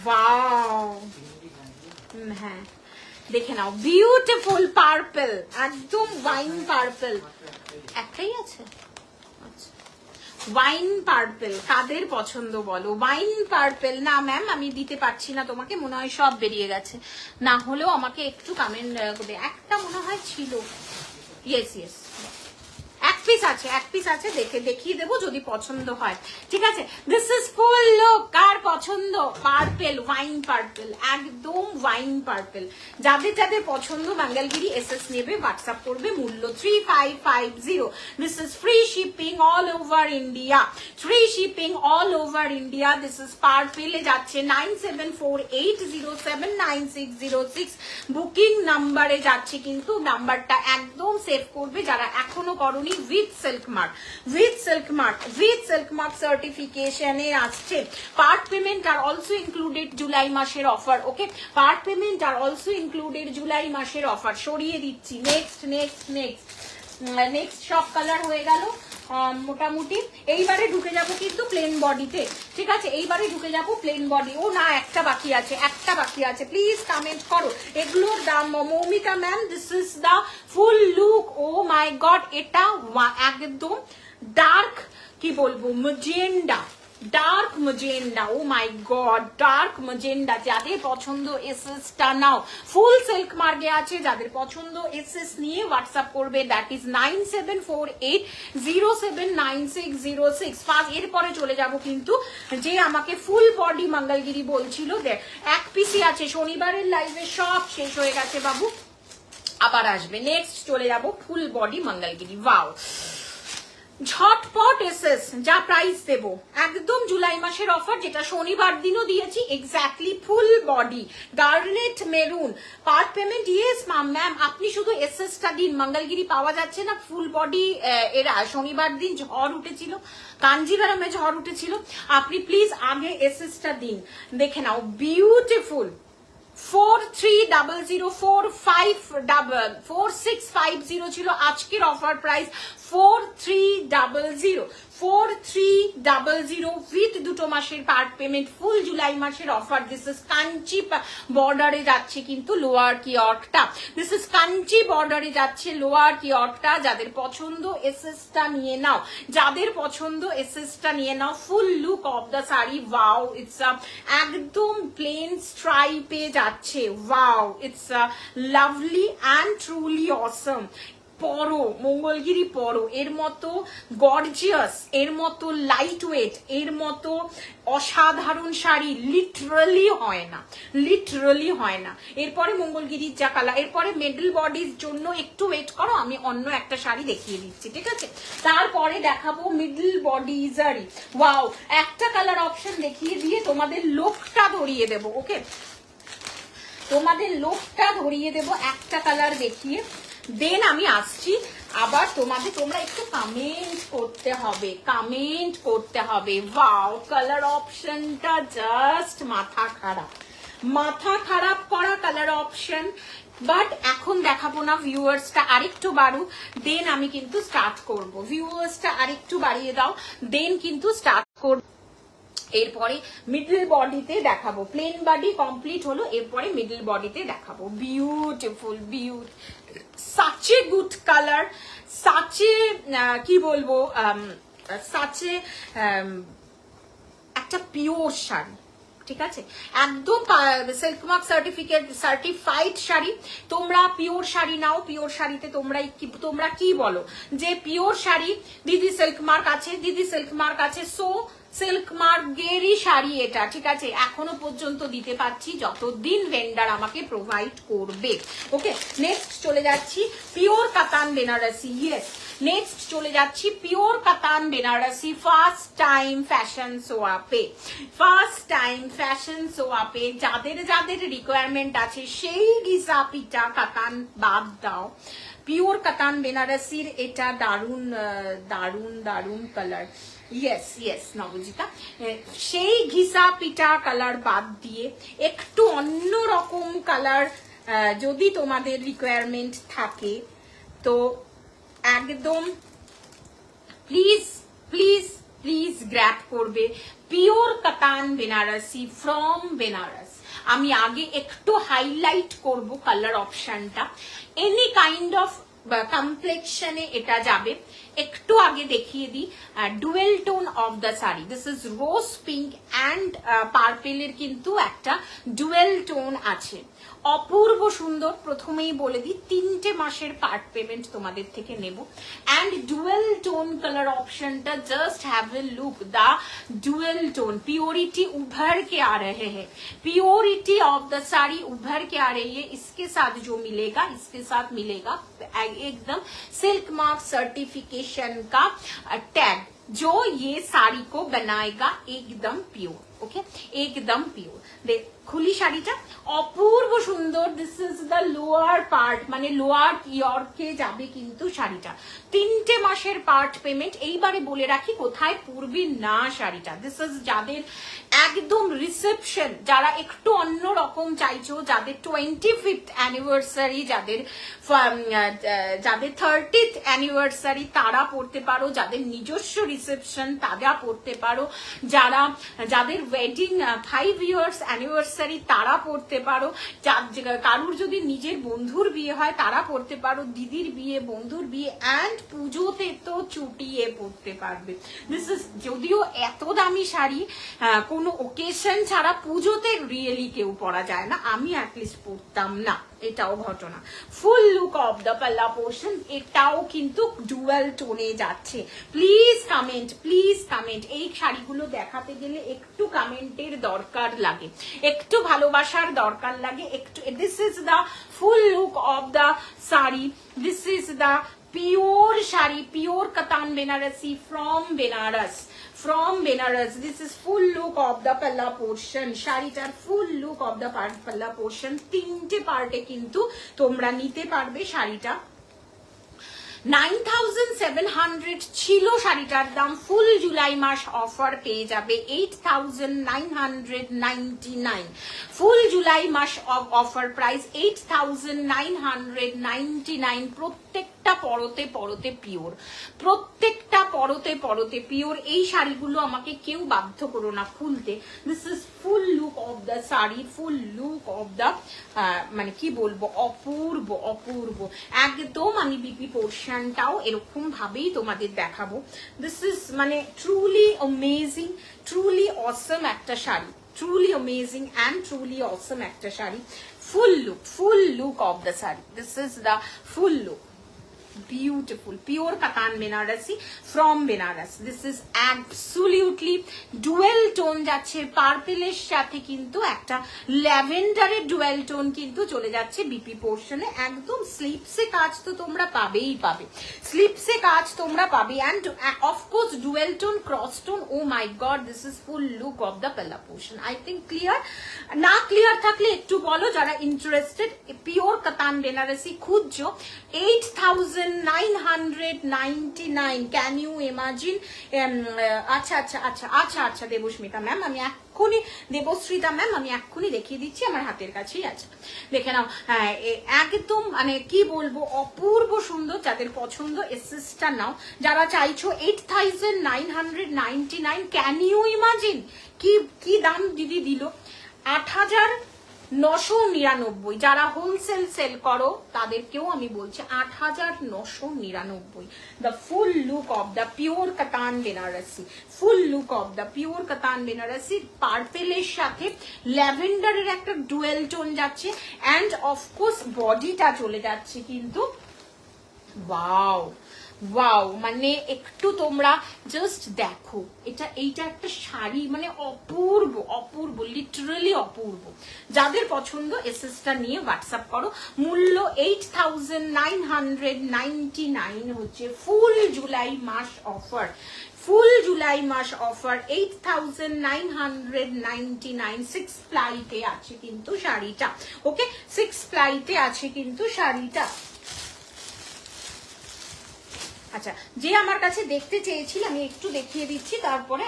ওয়াও, হ্যাঁ দেখে নাও, বিউটিফুল পার্পল, একদম ওয়াইন পার্পল। একটাই আছে, আচ্ছা ওয়াইন পার্পল কাদের পছন্দ বলো? ওয়াইন পার্পল না ম্যাম আমি দিতে পারছি না তোমাকে, মনে হয় সব বেরিয়ে গেছে, না হলেও আমাকে একটু কমেন্ট করবে। একটা মনে হয় ছিল, ইয়েস ইয়েস এক পিস আছে, দেখিয়ে দেবো যদি পছন্দ হয়, ঠিক আছে। দিস ইজ ফুল লুক, কার পছন্দ? পার্পল, ওয়াইন পার্পল, একদম ওয়াইন পার্পল। যাদের যাদের পছন্দ মঙ্গলগিরি এসএস নেবে, হোয়াটসঅ্যাপ করবে, মূল্য 3550। This is free shipping all over India, free shipping all over India. This is পার্পলে যাচ্ছে 9748079606 বুকিং নাম্বারে যাচ্ছে, কিন্তু নাম্বারটা একদম সেভ করবে যারা এখনো করনি। উইথ সিল্ক মার্ক সার্টিফিকেশনে আসছে। পার্ট পেমেন্ট আর অলসো ইনক্লুডেড জুলাই মাসের অফার, ওকে, পার্ট পেমেন্ট আর অলসো ইনক্লুডেড জুলাই মাসের অফার। সরিয়ে দিচ্ছি। নেক্সট সব কালার হয়ে গেল মোটামুটি। এইবারে ঢুকে যাবো কিন্তু প্লেন বডিতে, ঠিক আছে, এইবারে ঢুকে যাবো প্লেন বডি। ও না, একটা বাকি আছে, প্লিজ কমেন্ট করো এগুলোর দাম। Moumita ma'am, this is the full look. Oh my god, এটা একদম ডার্ক, কি বলবো, magenta, dark magenta. Oh my god, dark magenta. যাদের পছন্দ এসএস টা নাও, ফুল সিল্ক মার্কে আছে, যাদের পছন্দ এসএস নিয়ে হোয়াটসঅ্যাপ করবে। That is 9748079606। ফার্স্ট এরপরে চলে যাব কিন্তু যে আমাকে ফুল বডি মঙ্গলগিরি বলছিল, দেখ এক পিসি আছে, শনিবারের লাইভে সব শেষ হয়ে গেছে বাবু, আবার আসবে। নেক্সট চলে যাব ফুল বডি মঙ্গলগিরি। ওয়াও, ঝটপট এসএস, যা প্রাইস দেব একদম জুলাই মাসের অফার, যেটা শনিবার দিনও দিয়েছি। Exactly full body garnet maroon, part payment yes ma'am, আপনি শুধু এসএস টা দিন, মঙ্গলগিরি পাওয়া যাচ্ছে না। ফুল বডি এরা শনিবার দিন ঝড় উঠেছিল, কাঞ্জিভারমে ঝড় উঠেছিল, আপনি প্লিজ আগে এসএস টা দিন। দেখে নাও, বিউটিফুল 43004650 ছিল আজকের অফার প্রাইস, 4300 উইথ দুটো মাসের পার্ট পেমেন্ট, ফুল জুলাই মাসের অফার। দিস ইজ কাঞ্চি বর্ডারে যাচ্ছে কিন্তু লোয়ার কিয়র্কটা, দিস ইজ কাঞ্চি বর্ডারে যাচ্ছে লোয়ার কিয়র্কটা। যাদের পছন্দ এসএসটা নিয়ে নাও, full look of the sari. Wow, it's একদম প্লেন স্ট্রাইপে যাচ্ছে। Wow, it's lovely and truly awesome. পরো মঙ্গলগিরি, পরো, এর মতো গর্জিয়াস, এর মতো লাইট ওয়েট, এর মতো অসাধারণ শাড়ি লিটারালি হয় না, এরপরে মঙ্গলগিরির যা কালার, এরপরে মিডল বডির জন্য একটু ওয়েট করো, আমি অন্য একটা শাড়ি দেখিয়ে দিচ্ছি, ঠিক আছে। তারপরে দেখাবো মিডল বডি জারি। ওয়াও, একটা কালার অপশন দেখিয়ে দিয়ে তোমাদের লোকটা ধরিয়ে দেবো, ওকে, তোমাদের লোকটা ধরিয়ে দেবো একটা কালার দেখিয়ে, দেন আমি আসছি আবার তোমাদের। তোমরা একটু কমেন্ট করতে হবে। ওয়াও, কালার অপশনটা জাস্ট মাথা খারাপ করা কালার অপশন। বাট এখন দেখাবো না, ভিউয়ার্সটা আরেকটু বাড়ুক, দেন আমি কিন্তু স্টার্ট করব। ভিউয়ার্সটা আরেকটু বাড়িয়ে দাও, দেন কিন্তু স্টার্ট করব। এরপরে মিডল বডিতে দেখাবো, প্লেন বডি কমপ্লিট হলো, এরপরে মিডল বডিতে দেখাবো। Beautiful, such a good color, such a কি বলবো, such a একটা পিওর শাড়ি, ঠিক আছে, একদম সিল্ক মার্ক সার্টিফাইড শাড়ি। তোমরা পিওর শাড়ি নাও, পিওর শাড়িতে তোমরা কি বলো যে পিওর শাড়ি, দিদি সিল্ক মার্ক আছে, সো সিল্ক মার্কেরই শাড়ি এটা, ঠিক আছে, এখনো পর্যন্ত দিতে পারছি যতদিন ভেন্ডার আমাকে প্রোভাইড করবে। ওকে, নেক্সট চলে যাচ্ছি pure katan Banarasi. Yes, next চলে যাচ্ছি pure katan Banarasi first time fashion সোয়াপে। ফার্স্ট টাইম ফ্যাশন সোয়াপে যাদের যাদের রিকোয়ারমেন্ট আছে সেই ঘিসা পিটা কাতান বাদ দাও, পিওর কাতান বেনারসির এটা দারুন দারুন দারুন কালার। ইয়েস ইয়েস নবজিতা, সেই ঘিসা পিটা কালার বাদ দিয়ে একটু অন্য রকম কালার যদি তোমাদের রিকোয়ারমেন্ট থাকে তো একদম প্লিজ প্লিজ প্লিজ গ্র্যাব করবে পিওর কাতান বেনারসি ফ্রম বেনারস। আমি আগে একটু হাইলাইট করব কালার অপশনটা, এনি কাইন্ড অফ কমপ্লেক্সনে এটা যাবে। একটু আগে দেখিয়ে দিই dual tone of the sari, this is rose pink and পার্পেলের কিন্তু একটা ডুয়েল টোন আছে, অপূর্ব সুন্দর। প্রথমেই বলে দিই 3টে মাসের পার্ট পেমেন্ট তোমাদের থেকে নেব। অ্যান্ড ডুয়েল টোন কালার অপশনটা just have a look, the dual tone purity उभर के आ रहे हैं, प्योरिटी ऑफ द साड़ी उभर के आ रही है। इसके साथ जो मिलेगा, इसके साथ मिलेगा एकदम सिल्क मार्क सर्टिफिकेशन का टैग, जो ये साड़ी को बनाएगा एकदम प्योर। ओके एकदम प्योर। देख खुली শাড়িটা অপূর্ব সুন্দর। This is the lower part, মানে লোয়ার ইয়র্কে যাবে কিন্তু শাড়িটা। 3টে মাসের পার্ট পেমেন্ট। এইবারে বলে রাখি কোথায় পরবি না শাড়িটা। দিস ইজ যাদের একদম রিসেপশন, যারা একটু অন্য রকম চাইছো, যাদের 25th অ্যানিভার্সারি, যাদের 30th অ্যানিভার্সারি তারা পড়তে পারো, যাদের নিজস্ব রিসেপশন তারা পড়তে পারো, যাদের ওয়েডিং 5 ইয়ার্স অ্যানিভার্সারি তারা পড়তে পারো, কারুর যদি নিজের বন্ধুর বিয়ে হয় তারা পড়তে পারো, দিদির বিয়ে, বন্ধুর বিয়ে, অ্যান্ড পুজোতে তো চুটিয়ে পড়তে পারবে। দিস ইজ যদিও এত দামি শাড়ি কোনো ওকেশন ছাড়া পুজোতে রিয়েলি কেউ পরা যায় না, আমি অ্যাটলিস্ট পরতাম না, এটাও ঘটনা। ফুল লুক অফ দ্য পাল্লা পোর্শন, এটাও কিন্তু ডুয়াল টোনে যাচ্ছে। Please comment, please comment. এই শাড়িগুলো দেখাতে গেলে একটু কমেন্টের দরকার লাগে, একটু ভালোবাসার দরকার লাগে, একটু। This is the full look of the sari, this is the pure sari, pure katan Banarasi from Banaras, from Benaras. This is full look of the palla portion, শাড়িটার ফুল লুক অফ দ্য পাল্লা পোর্শন। 3টে পার্টে কিন্তু তোমরা নিতে পারবে শাড়িটা। 9700 ছিল শাড়িটার দাম, ফুল জুলাই মাস অফার পেয়ে যাবে 8999। ফুল জুলাই মাস অফার প্রাইস 8999। প্রত্যেকটা পরতে পরতে পিওর, প্রত্যেকটা পরতে পরতে পিওর। এই শাড়িগুলো আমাকে কেউ বাধ্য করো না খুলতে। This is full look of the sari, full look of the মানে কি বলবো, অপূর্ব অপূর্ব একদম। আমি বিপি পোর্শনটাও এরকম ভাবেই তোমাদের দেখাবো। দিস ইজ মানে ট্রুলি অ্যামেজিং, ট্রুলি অসম একটা sari, truly amazing and truly awesome একটা sari. full look of the sari, this is the full look, beautiful pure katan benarasi from Benaras. This is absolutely dual tone যাচ্ছে, পার্পেলের সাথে কিন্তু একটা ল্যাভেন্ডারের ডুয়াল টোন কিন্তু চলে যাচ্ছে বিপি পোর্শনে। একদম স্লিপসে কাজ তো তোমরা পাবেই পাবে, স্লিপসে কাজ তোমরা পাবে। And of course dual tone, cross tone. Oh my god, this is full look of the পাল্লা পোর্শন। I think clear. না ক্লিয়ার থাকলে একটু বলো যারা ইন্টারেস্টেড। পিওর কাতান বেনারসি খুঁজছো 8999। Can you imagine? আচ্ছা আচ্ছা আচ্ছা আচ্ছা আচ্ছা দেবস্মিতা ম্যাম, আমি এক্ষুনি, দেবশ্রীতা ম্যাম আমি এক্ষুনি দেখিয়ে দিচ্ছি, আমার হাতের কাছেই আছে, দেখে নাও। হ্যাঁ একদম মানে কি বলবো, অপূর্ব সুন্দর। যাদের পছন্দ এসএসটা নাও। যারা চাইছো 8999, ক্যান ইউ ইমাজিন কি কি দাম দিদি দিল? 8999। যারা হোলসেল সেল করো তাদেরকেও আমি বলছি 8999। The full look of the pure katan Banarasi, full look of the pure katan Banarasi. পার্পেলের সাথে ল্যাভেন্ডারের একটা ডুয়েল টোন যাচ্ছে, অ্যান্ড অফকোর্স বডিটা চলে যাচ্ছে কিন্তু ওয়াও ওয়াও, মানে একটু তোমরা জাস্ট দেখো, এইটা একটা শাড়ি মানে অপূর্ব অপূর্ব, লিটারালি অপূর্ব। যাদের পছন্দ এসএসটা নিয়ে হোয়াটসঅ্যাপ করো। মূল্য 8999 হচ্ছে ফুল জুলাই মাস অফার, ফুল জুলাই মাস অফার 8999। 6 প্লাইতে আছে কিন্তু শাড়িটা, ওকে 6 প্লাইতে আছে কিন্তু শাড়িটা। আচ্ছা, যে আমার কাছে দেখতে চেয়েছিল আমি একটু দেখিয়ে দিচ্ছি, তারপরে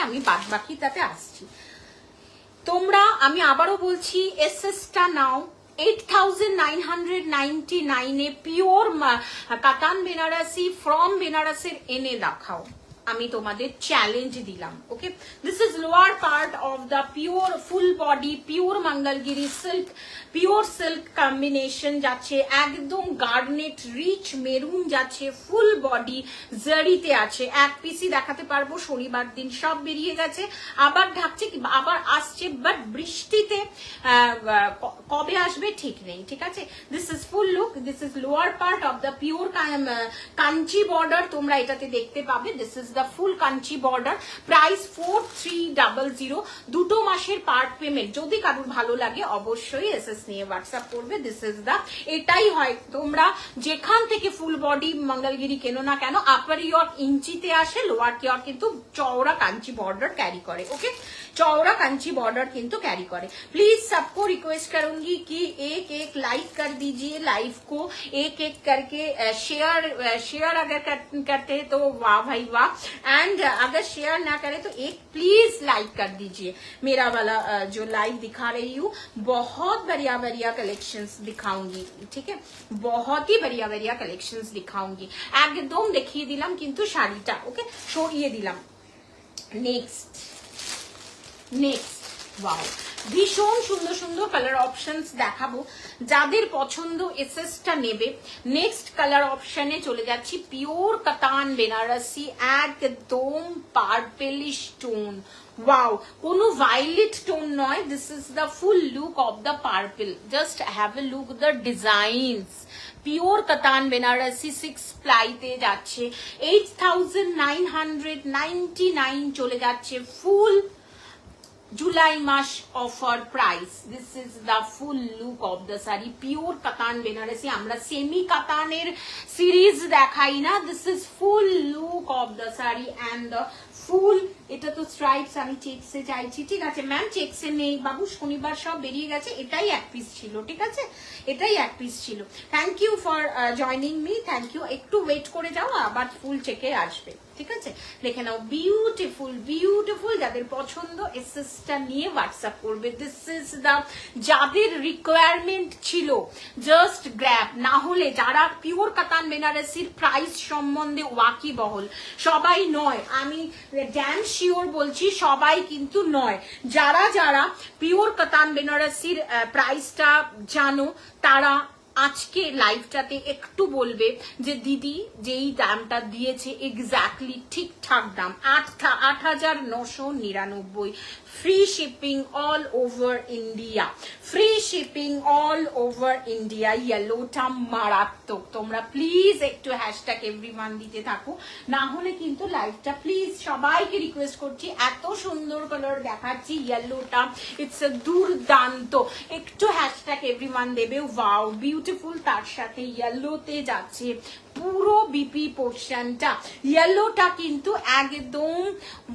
আমি বাদ বাকি তাতে আসছি। তোমরা, আমি আবারও বলছি, এসএসটা নাও। 8999 a pure katan Banarasi from বেনারসের এনে দেখাও, আমি তোমাদের চ্যালেঞ্জ দিলাম। Okay, this is lower part of the pure full body pure Mangalagiri silk, pure silk combination যাচ্ছে, একদম গার্নেট রিচ মেরুন যাচ্ছে, ফুল বডি জারিতে আছে। এক পিসি দেখাতে পারবো, শনিবার দিন সব বেরিয়ে গেছে, আবার ঢাকছে, আবার আসছে, বাট বৃষ্টিতে কবে আসবে ঠিক নেই, ঠিক আছে। This is full look, this is lower part of the pure Kanchi border, তোমরা এটাতে দেখতে পাবে। This is the full Kanchi border, price 4300। 2 মাসের পার্ট পেমেন্ট। যদি কারোর ভালো লাগে অবশ্যই এসএস নিয়ে হোয়াটসঅ্যাপ করবে। দিস ইজ দ্য, এটাই হয়, তোমরা যেখান থেকে ফুল বডি মঙ্গলগিরি কেনো না কেন, আপার ইয়র্ক ইঞ্চিতে আসে, লোয়ার ইয়র্ক কিন্তু চওড়া কাঞ্চি বর্ডার ক্যারি করে। ओके, चौड़ा कांची बॉर्डर किंतु कैरी करे। प्लीज सबको रिक्वेस्ट करूंगी कि एक एक लाइक कर दीजिए, लाइव को एक एक करके शेयर अगर करते हैं तो वाह भाई वाह, एंड अगर शेयर ना करे तो एक प्लीज लाइक कर दीजिए। मेरा वाला जो लाइव दिखा रही हूँ, बहुत बढ़िया बढ़िया कलेक्शंस दिखाऊंगी, ठीक है, बहुत ही बढ़िया बढ़िया कलेक्शंस दिखाऊंगी। एकदम देखिए दिलाम किंतु शाड़ीटा, ओके सरिए दिलाम। नेक्स्ट वाओ, भीषण सुंदर सुंदर कलर ऑप्शंस देखाबो, যাদের পছন্দ এসএসটা নেবে। নেক্সট কালার অপশনে চলে যাচ্ছি, পিওর কাতান বেনারসি, একদম পার্পলিশ টোন। ওয়াও, কোনো ভায়োলেট টোন নয়, this is the full look of the purple. Just have a look the designs. Pure katan Banarasi 6 প্লাইতে যাচ্ছে, 8999 চলে যাচ্ছে ফুল जुलाई मास offer price. This is the full look of the sari, pure katan Banarasi. আমরা semi কাতানের সিরিজ দেখাই না, this is full look of the sari and the full. এটা তো স্ট্রাইপস, আমি চেকসে চাইছি, ঠিক আছে ম্যাম, চেকসে নেই বাবু, শনিবার সব বেরিয়ে গেছে, এটাই এক পিস ছিল, ঠিক আছে, এটাই এক পিস ছিল। Thank you for joining me, thank you. একটু ওয়েট করে যাও, আবার ফুল চেকে আসবে, ঠিক আছে। দেখে নাও, বিউটিফুল বিউটিফুল। যাদের পছন্দ এসএসটা নিয়ে হোয়াটসঅ্যাপ করবে। দিস ইজ দা, যাদের রিকোয়ারমেন্ট ছিল জাস্ট গ্র্যাব, না হলে যারা পিওর কাতান বেনারসির প্রাইস সম্বন্ধে ওয়াকিবহল, সবাই নয়, আমি ড্যাম শিওর বলছি সবাই কিন্তু নয়, যারা যারা পিওর কাতান বেনারসির প্রাইসটা জানো তারা আজকে লাইভটাতে একটু বলবে যে দিদি যেই দামটা দিয়েছে এক্স্যাক্টলি ঠিকঠাক দাম, 8,999। Free shipping all over India, free shipping all over India. ইয়েলোটা মারাত্মক, তোমরা প্লিজ একটু হ্যাশট্যাগ এভরিওয়ান দিতে থাকো, না হলে কিন্তু লাইভটা প্লিজ সবাইকে রিকোয়েস্ট করছি, এত সুন্দর কালার দেখাচ্ছি ইয়েলোটা, ইটস এ দুর্দান্ত, একটু হ্যাশট্যাগ এভরিওয়ান দেবে। ওয়াও বিউটিফুল, তার সাথে ইয়েলোতে যাচ্ছে পুরো বিপি পোর্শনটা, ইয়েলোটা কিন্তু একদম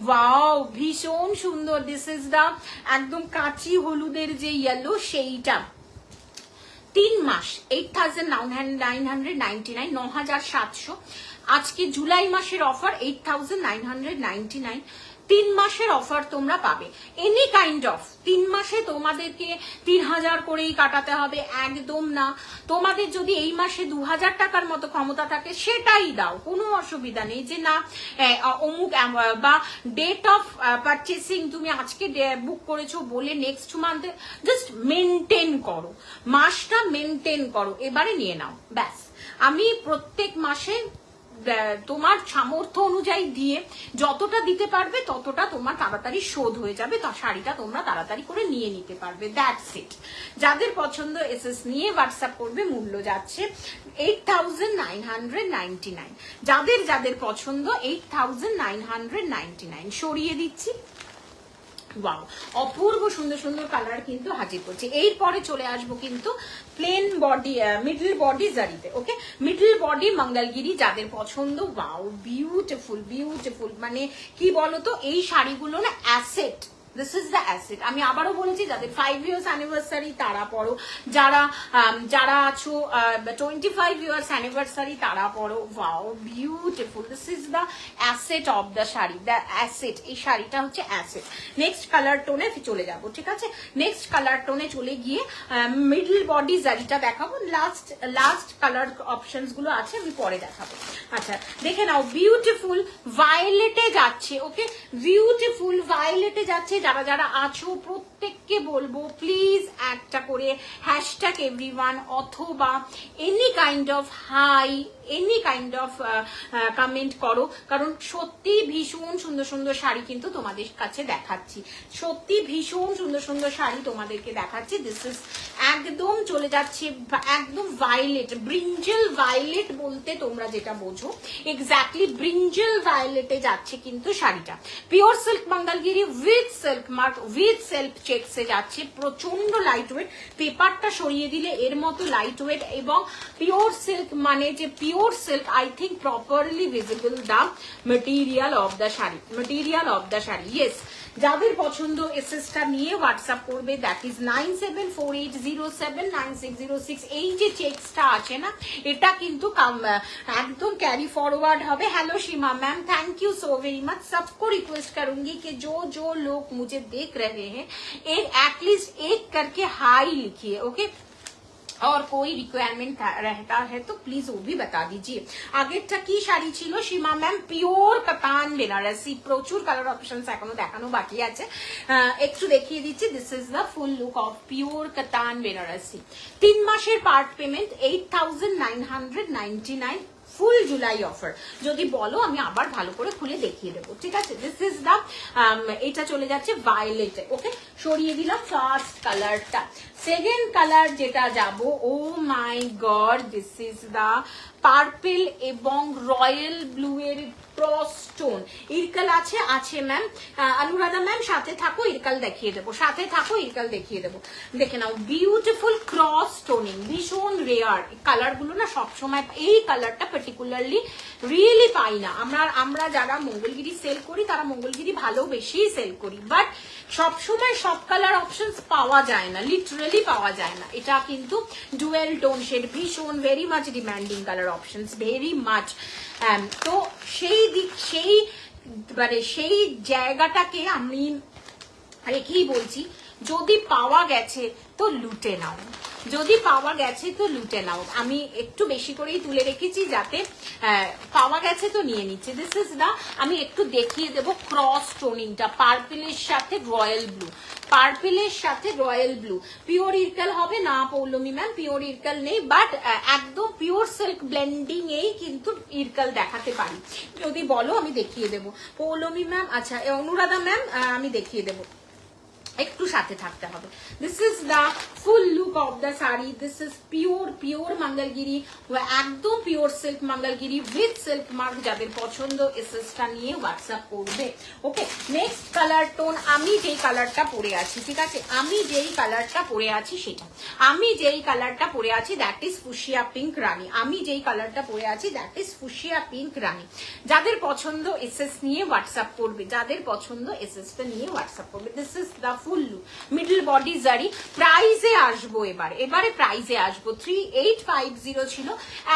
ওয়াও ভীষণ সুন্দর। দিস ইজ দা একদম কাঁচি হলুদের যে ইয়েলো সেইটা। 3 মাস 8999, 9700। আজকে জুলাই মাসের অফার 8999। 3 মাসের অফার তোমরা পাবে, এনি কাইন্ড অফ। 3 মাসে তোমাদেরকে 3000 করেই কাটাতে হবে একদম না। তোমাদের যদি এই মাসে 2000 টাকার মতো ক্ষমতা থাকে সেটাই দাও, কোনো অসুবিধা নেই। যে না অমুক বা ডেট অফ পারচেসিং তুমি আজকে বুক করেছো বলে নেক্সট মান্থে জাস্ট মেনটেন করো, মাসটা মেনটেন করো, এবারে নিয়ে নাও ব্যাস। আমি প্রত্যেক মাসে তোমার সামর্থ্য অনুযায়ী দিয়ে যতটা দিতে পারবে ততটা তোমার তাড়াতাড়ি শোধ হয়ে যাবে, তো শাড়িটা তোমরা তাড়াতাড়ি করে নিয়ে নিতে পারবে। That's it. যাদের পছন্দ এসএস নিয়ে হোয়াটসঅ্যাপ করবে, মূল্য যাচ্ছে 8999। যাদের যাদের পছন্দ 8999 সরিয়ে দিচ্ছি। ওয়াও, অপূর্ব সুন্দর সুন্দর কালার কিন্তু হাজির করছে। এরপরে চলে আসবো কিন্তু প্লেন বডি, মিডল বডি জারিতে। ওকে, মিডল বডি মঙ্গলগিরি যাদের পছন্দ, ওয়াও বিউটিফুল বিউটিফুল। মানে কি বলতো, এই শাড়িগুলো না asset, this is the asset. আমি আবারও বলেছি, যাদের 5 ইয়ার্স অ্যানিভার্সারি তারা পড়ো, যারা যারা আছো 25 ইয়ার্স অ্যানিভার্সারি তারা পড়ো। Wow beautiful, this is the asset of the sari, the asset. এই শাড়িটা হচ্ছে অ্যাসেট। নেক্সট কালার টোনে চলে যাব, ঠিক আছে? নেক্সট কালার টোনে চলে গিয়ে মিডল বডি জারিটা দেখাবো। লাস্ট কালার অপশনস গুলো আছে, আমি পরে দেখাবো। আচ্ছা দেখে নাও, বিউটিফুল ভায়োলেটে যাচ্ছে। ওকে, বিউটিফুল ভায়োলেটে যাচ্ছে। যারা যারা আছো প্রত্যেককে বলবো প্লিজ একটা করে হ্যাশট্যাগ এভরিওয়ান অথবা any kind of hi, any kind of comment করো, কারণ সত্যি ভীষণ সুন্দর সুন্দর শাড়ি কিন্তু তোমাদের কাছে দেখাচ্ছি। সত্যি ভীষণ সুন্দর সুন্দর শাড়ি তোমাদেরকে দেখাচ্ছি। দিস ইজ একদম চলে যাচ্ছে একদম ভায়োলেট, ব্রিঞ্জেল ভায়োলেট বলতে তোমরা যেটা বোঝো, এক্স্যাক্টলি ব্রিঞ্জেল ভায়োলেটে যাচ্ছে কিন্তু শাড়িটা। Pure silk Mangalagiri with silk mark with self চেকসে যাচ্ছে। প্রচন্ড লাইট ওয়েট, পেপারটা সরিয়ে দিলে এর মতো লাইট ওয়েট, এবং পিওর সিল্ক মানে যে pure silk, I think properly visible the material of the sari, material of the sari. Yes, যাদের পছন্দ এসএসটা নিয়ে হোয়াটসঅ্যাপ করবে, দ্যাট ইজ 9748079606। এই যে চেকসটা আছে না, এটা কিন্তু একদম ক্যারি ফরওয়ার্ড হবে। Hello Seema ma'am, thank you so very much. सबको रिक्वेस्ट करूंगी कि जो जो लोग मुझे देख रहे हैं एक एटलीस्ट एक करके हाई लिखिए। ओके, और कोई रिक्वायरमेंट रहता है तो प्लीज वो भी बता दीजिए। আগেরটা কি শাড়ি ছিল সীমা ম্যাম? পিওর কাতান বেনারসি। প্রচুর কালার অপশনস এখনো দেখানো বাকি আছে, একটু দেখিয়ে দিচ্ছি। This is the full look of pure katan Banarasi. 3 মাসের পার্ট পেমেন্ট 8999, ফুল জুলাই অফার। যদি বলো আমি আবার ভালো করে খুলে দেখিয়ে দেবো, ঠিক আছে? দিস ইজ দ্য, এটা চলে যাচ্ছে ভায়োলেটে। ওকে, সরিয়ে দিলাম ফার্স্ট কালারটা। সেকেন্ড কালার যেটা যাব, oh my god, this is the purple এবং রয়্যাল ব্লু এর ক্রস স্টোন। ইরকাল আছে, আছে ম্যাম। অনুরাধা ম্যাম সাথে থাকো, ইরকাল দেখিয়ে দেবো, সাথে থাকো, ইরকাল দেখিয়ে দেবো। দেখে নাও, বিউটিফুল ক্রস স্টোনিং, ভীষণ রেয়ার কালার গুলো না। সবসময় এই কালারটা পার্টিকুলারলি রিয়েলি পাই না আমরা যারা মঙ্গলগিরি সেল করি তারা মঙ্গলগিরি ভালো বেশি সেল করি, বাট সবসময় সব কালার অপশনস পাওয়া যায় না, লিটারেলি পাওয়া যায় না। এটা কিন্তু ডুয়েল টোন শেড, ভীষণ very much demanding colour options, very much. তো সেই দিক, সেই মানে সেই জায়গাটাকে আমি রেখেই বলছি, যদি পাওয়া গেছে তো লুটে নাও, যদি পাওয়া গেছে তো লুটে নাও। আমি একটু বেশি করেই তুলে রেখেছি, যাতে পাওয়া গেছে তো নিয়ে নিচ্ছে। দিস ইজ দা, আমি একটু দেখিয়ে দেবো ক্রস টোনিংটা, পার্পলের সাথে রয়্যাল ব্লু, পার্পলের সাথে রয়্যাল ব্লু। পিওর ইরকাল হবে না পৌলমি ম্যাম, পিওর ইরকাল নেই, বাট একদম পিওর সিল্ক ব্লেন্ডিং এই কিন্তু ইরকাল দেখাতে পারি। যদি বলো আমি দেখিয়ে দেবো। পৌলমি ম্যাম, আচ্ছা অনুরাধা ম্যাম, আমি দেখিয়ে দেবো, একটু সাথে থাকতে হবে। This is the full look of the sari. This is pure Mangalagiri, একদম pure silk Mangalagiri with silk mark. যাদের পছন্দ এসএসটা নিয়ে হোয়াটসঅ্যাপ করবে। ওকে, নেক্সট কালার টোন, আমি যেই কালারটা পরে আছি, ঠিক আছে, আমি যেই কালারটা পরে আছি সেটা, আমি যেই কালারটা পরে আছি দ্যাট ইজ ফুশিয়া পিঙ্ক রানী। আমি যেই কালারটা পরে আছি দ্যাট ইজ ফুশিয়া পিঙ্ক রানী। যাদের পছন্দ এসএস নিয়ে হোয়াটসঅ্যাপ করবে, যাদের পছন্দ এসএসটা নিয়ে হোয়াটসঅ্যাপ করবে। This is the full look, middle body জারি। প্রাইজে আসবো এবারে প্রাইজে আসবো। 3850 ছিল,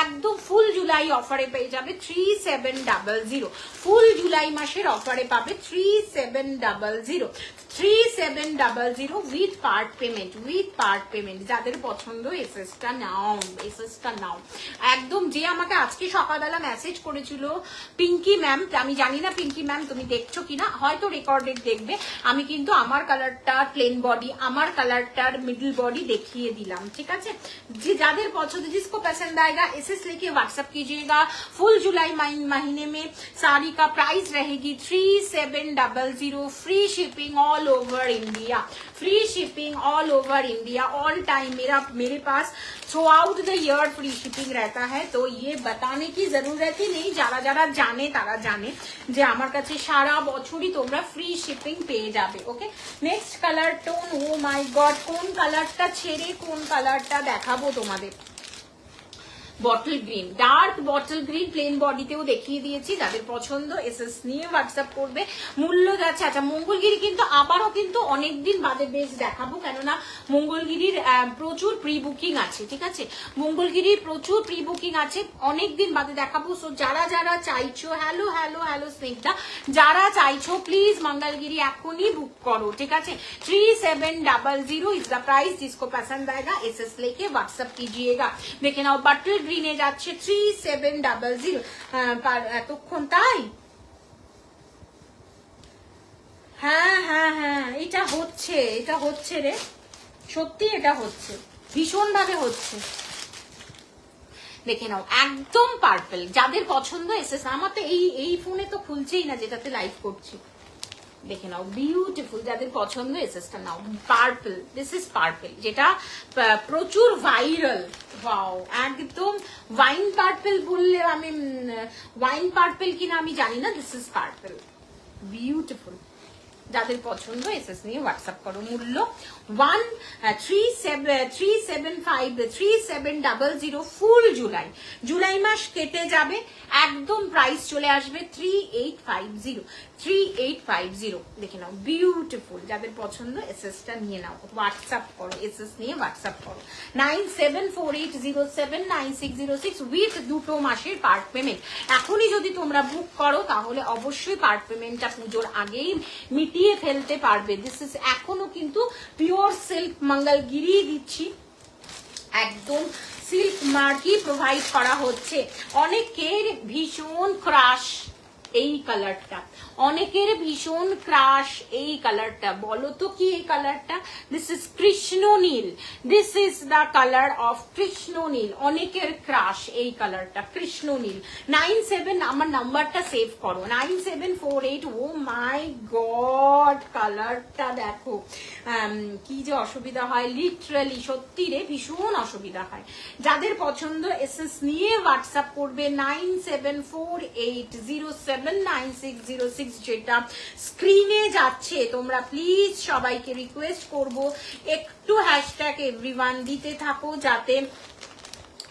একদম ফুল জুলাই অফারে পেয়ে যাবে 3700। ফুল জুলাই মাসের অফারে পাবে 3700। 3700 উইথ পার্ট পেমেন্ট। যাদের পছন্দ এসএসটা নাও একদম। যে আমাকে আজকে সকালবেলা মেসেজ করেছিল পিঙ্কি ম্যাম, আমি জানি না পিঙ্কি ম্যাম তুমি দেখছো কিনা, হয়তো রেকর্ডেড দেখবে, আমি কিন্তু আমার কালারটা প্লেন বডি, আমার কালারটার মিডল বডি দেখিয়ে दिलाम, ठीक है। जी जादेर पसंद जिसको पसंद आएगा एसएस लेके व्हाट्सएप कीजिएगा। फुल जुलाई महीने में साड़ी का प्राइस रहेगी 3700, free shipping all over India, free shipping all over India all time. मेरे पास throughout the year free shipping रहता है, तो ये बताने की जरूरत ही नहीं, যারা যারা জানে তারা জানে যে আমার কাছে সারা বছরই তোমরা ফ্রি শিপিং পেয়ে যাবে। Okay, next colour tone, oh my god কোন কালারটা ছেড়ে কোন কালারটা দেখাবো তোমাদের। Bottle green, dark bottle green plain বডিতেও দেখিয়ে দিয়েছি, যাদের পছন্দ এসএস নিয়ে হোয়াটসঅ্যাপ করবে। মূল্য যাচ্ছে, আচ্ছা মঙ্গলগিরি কিন্তু আবারও কিন্তু অনেকদিন বাদে বেশ দেখাবো, কেননা মঙ্গলগিরির প্রচুর প্রি বুকিং আছে, ঠিক আছে, মঙ্গলগিরির প্রচুর প্রি বুকিং আছে, অনেকদিন বাদে দেখাবো। সো যারা যারা চাইছো, হ্যালো হ্যালো হ্যালো স্নেকটা, যারা চাইছো প্লিজ मंगलगिरी এখনই বুক করো, ঠিক আছে। 3700 इज द प्राइस, जिसको पसंद आएगा एसएस लेके व्हाट्सएप कीजिएगा। देखे नाও বাটল গ্রিনে যাচ্ছে 3700। এতক্ষণ তাই, হ্যাঁ হ্যাঁ হ্যাঁ এটা হচ্ছে রে, সত্যি এটা হচ্ছে, ভীষণ ভাবে হচ্ছে। দেখে নাও একদম পার্পল, যাদের পছন্দ এসএস। আমার তো এই ফোনে তো খুলছেই না যেটাতে লাইভ করছি। দেখে নাও বিউটিফুল, যাদের পছন্দ এসএসটা নাও। পার্পল, দিস ইজ পার্পল, যেটা প্রচুর ভাইরাল। ওয়াও, একদম ওয়াইন পার্পল বললে আমি ওয়াইন পার্পল কিনা আমি জানি না, দিস ইজ পার্পল, বিউটিফুল। যাদের পছন্দ এসএস নিয়ে হোয়াটসঅ্যাপ করো। মূল্য 3700 ফুল জুলাই মাস কেটে যাবে, একদম প্রাইস চলে আসবে 3850। দেখে নাও বিউটিফুল, যাদের পছন্দ এসএসটা নিয়ে নাও, হোয়াটসঅ্যাপ করো, এসএস নিয়ে হোয়াটসঅ্যাপ করো 9748079606 উইথ 2 মাসের পার্ট পেমেন্ট। এখনই যদি তোমরা বুক করো তাহলে অবশ্যই পার্ট পেমেন্টটা পুজোর আগেই মিটিয়ে ফেলতে পারবে। দিস ইজ এখনো কিন্তু পিওর সিল্ক মঙ্গলগিরি দিচ্ছি, একদম সিল্ক মার্কি প্রোভাইড করা হচ্ছে। অনেকের ভীষণ ক্রাশ এই কালারটা, অনেকের ভীষণ ক্রাশ এই কালারটা, বলো তো কি এই কালারটা? দিস ইজ কৃষ্ণ নীল, this is the colour of কৃষ্ণ নীল। অনেকের ক্রাশ এই কালারটা কৃষ্ণ নীল। 97 আমার নাম্বারটা সেভ করো, 9748। ও মাই গড, কালারটা দেখো কি যে অসুবিধা হয়, লিটারালি সত্যি রে ভীষণ অসুবিধা হয়। যাদের পছন্দ এসএস নিয়ে হোয়াটসঅ্যাপ করবে 9748079606, যেটা স্ক্রিনে যাচ্ছে। তোমরা প্লিজ সবাইকে রিকোয়েস্ট করব একটু হ্যাশট্যাগ এভরিওয়ান দিতে থাকো, যাতে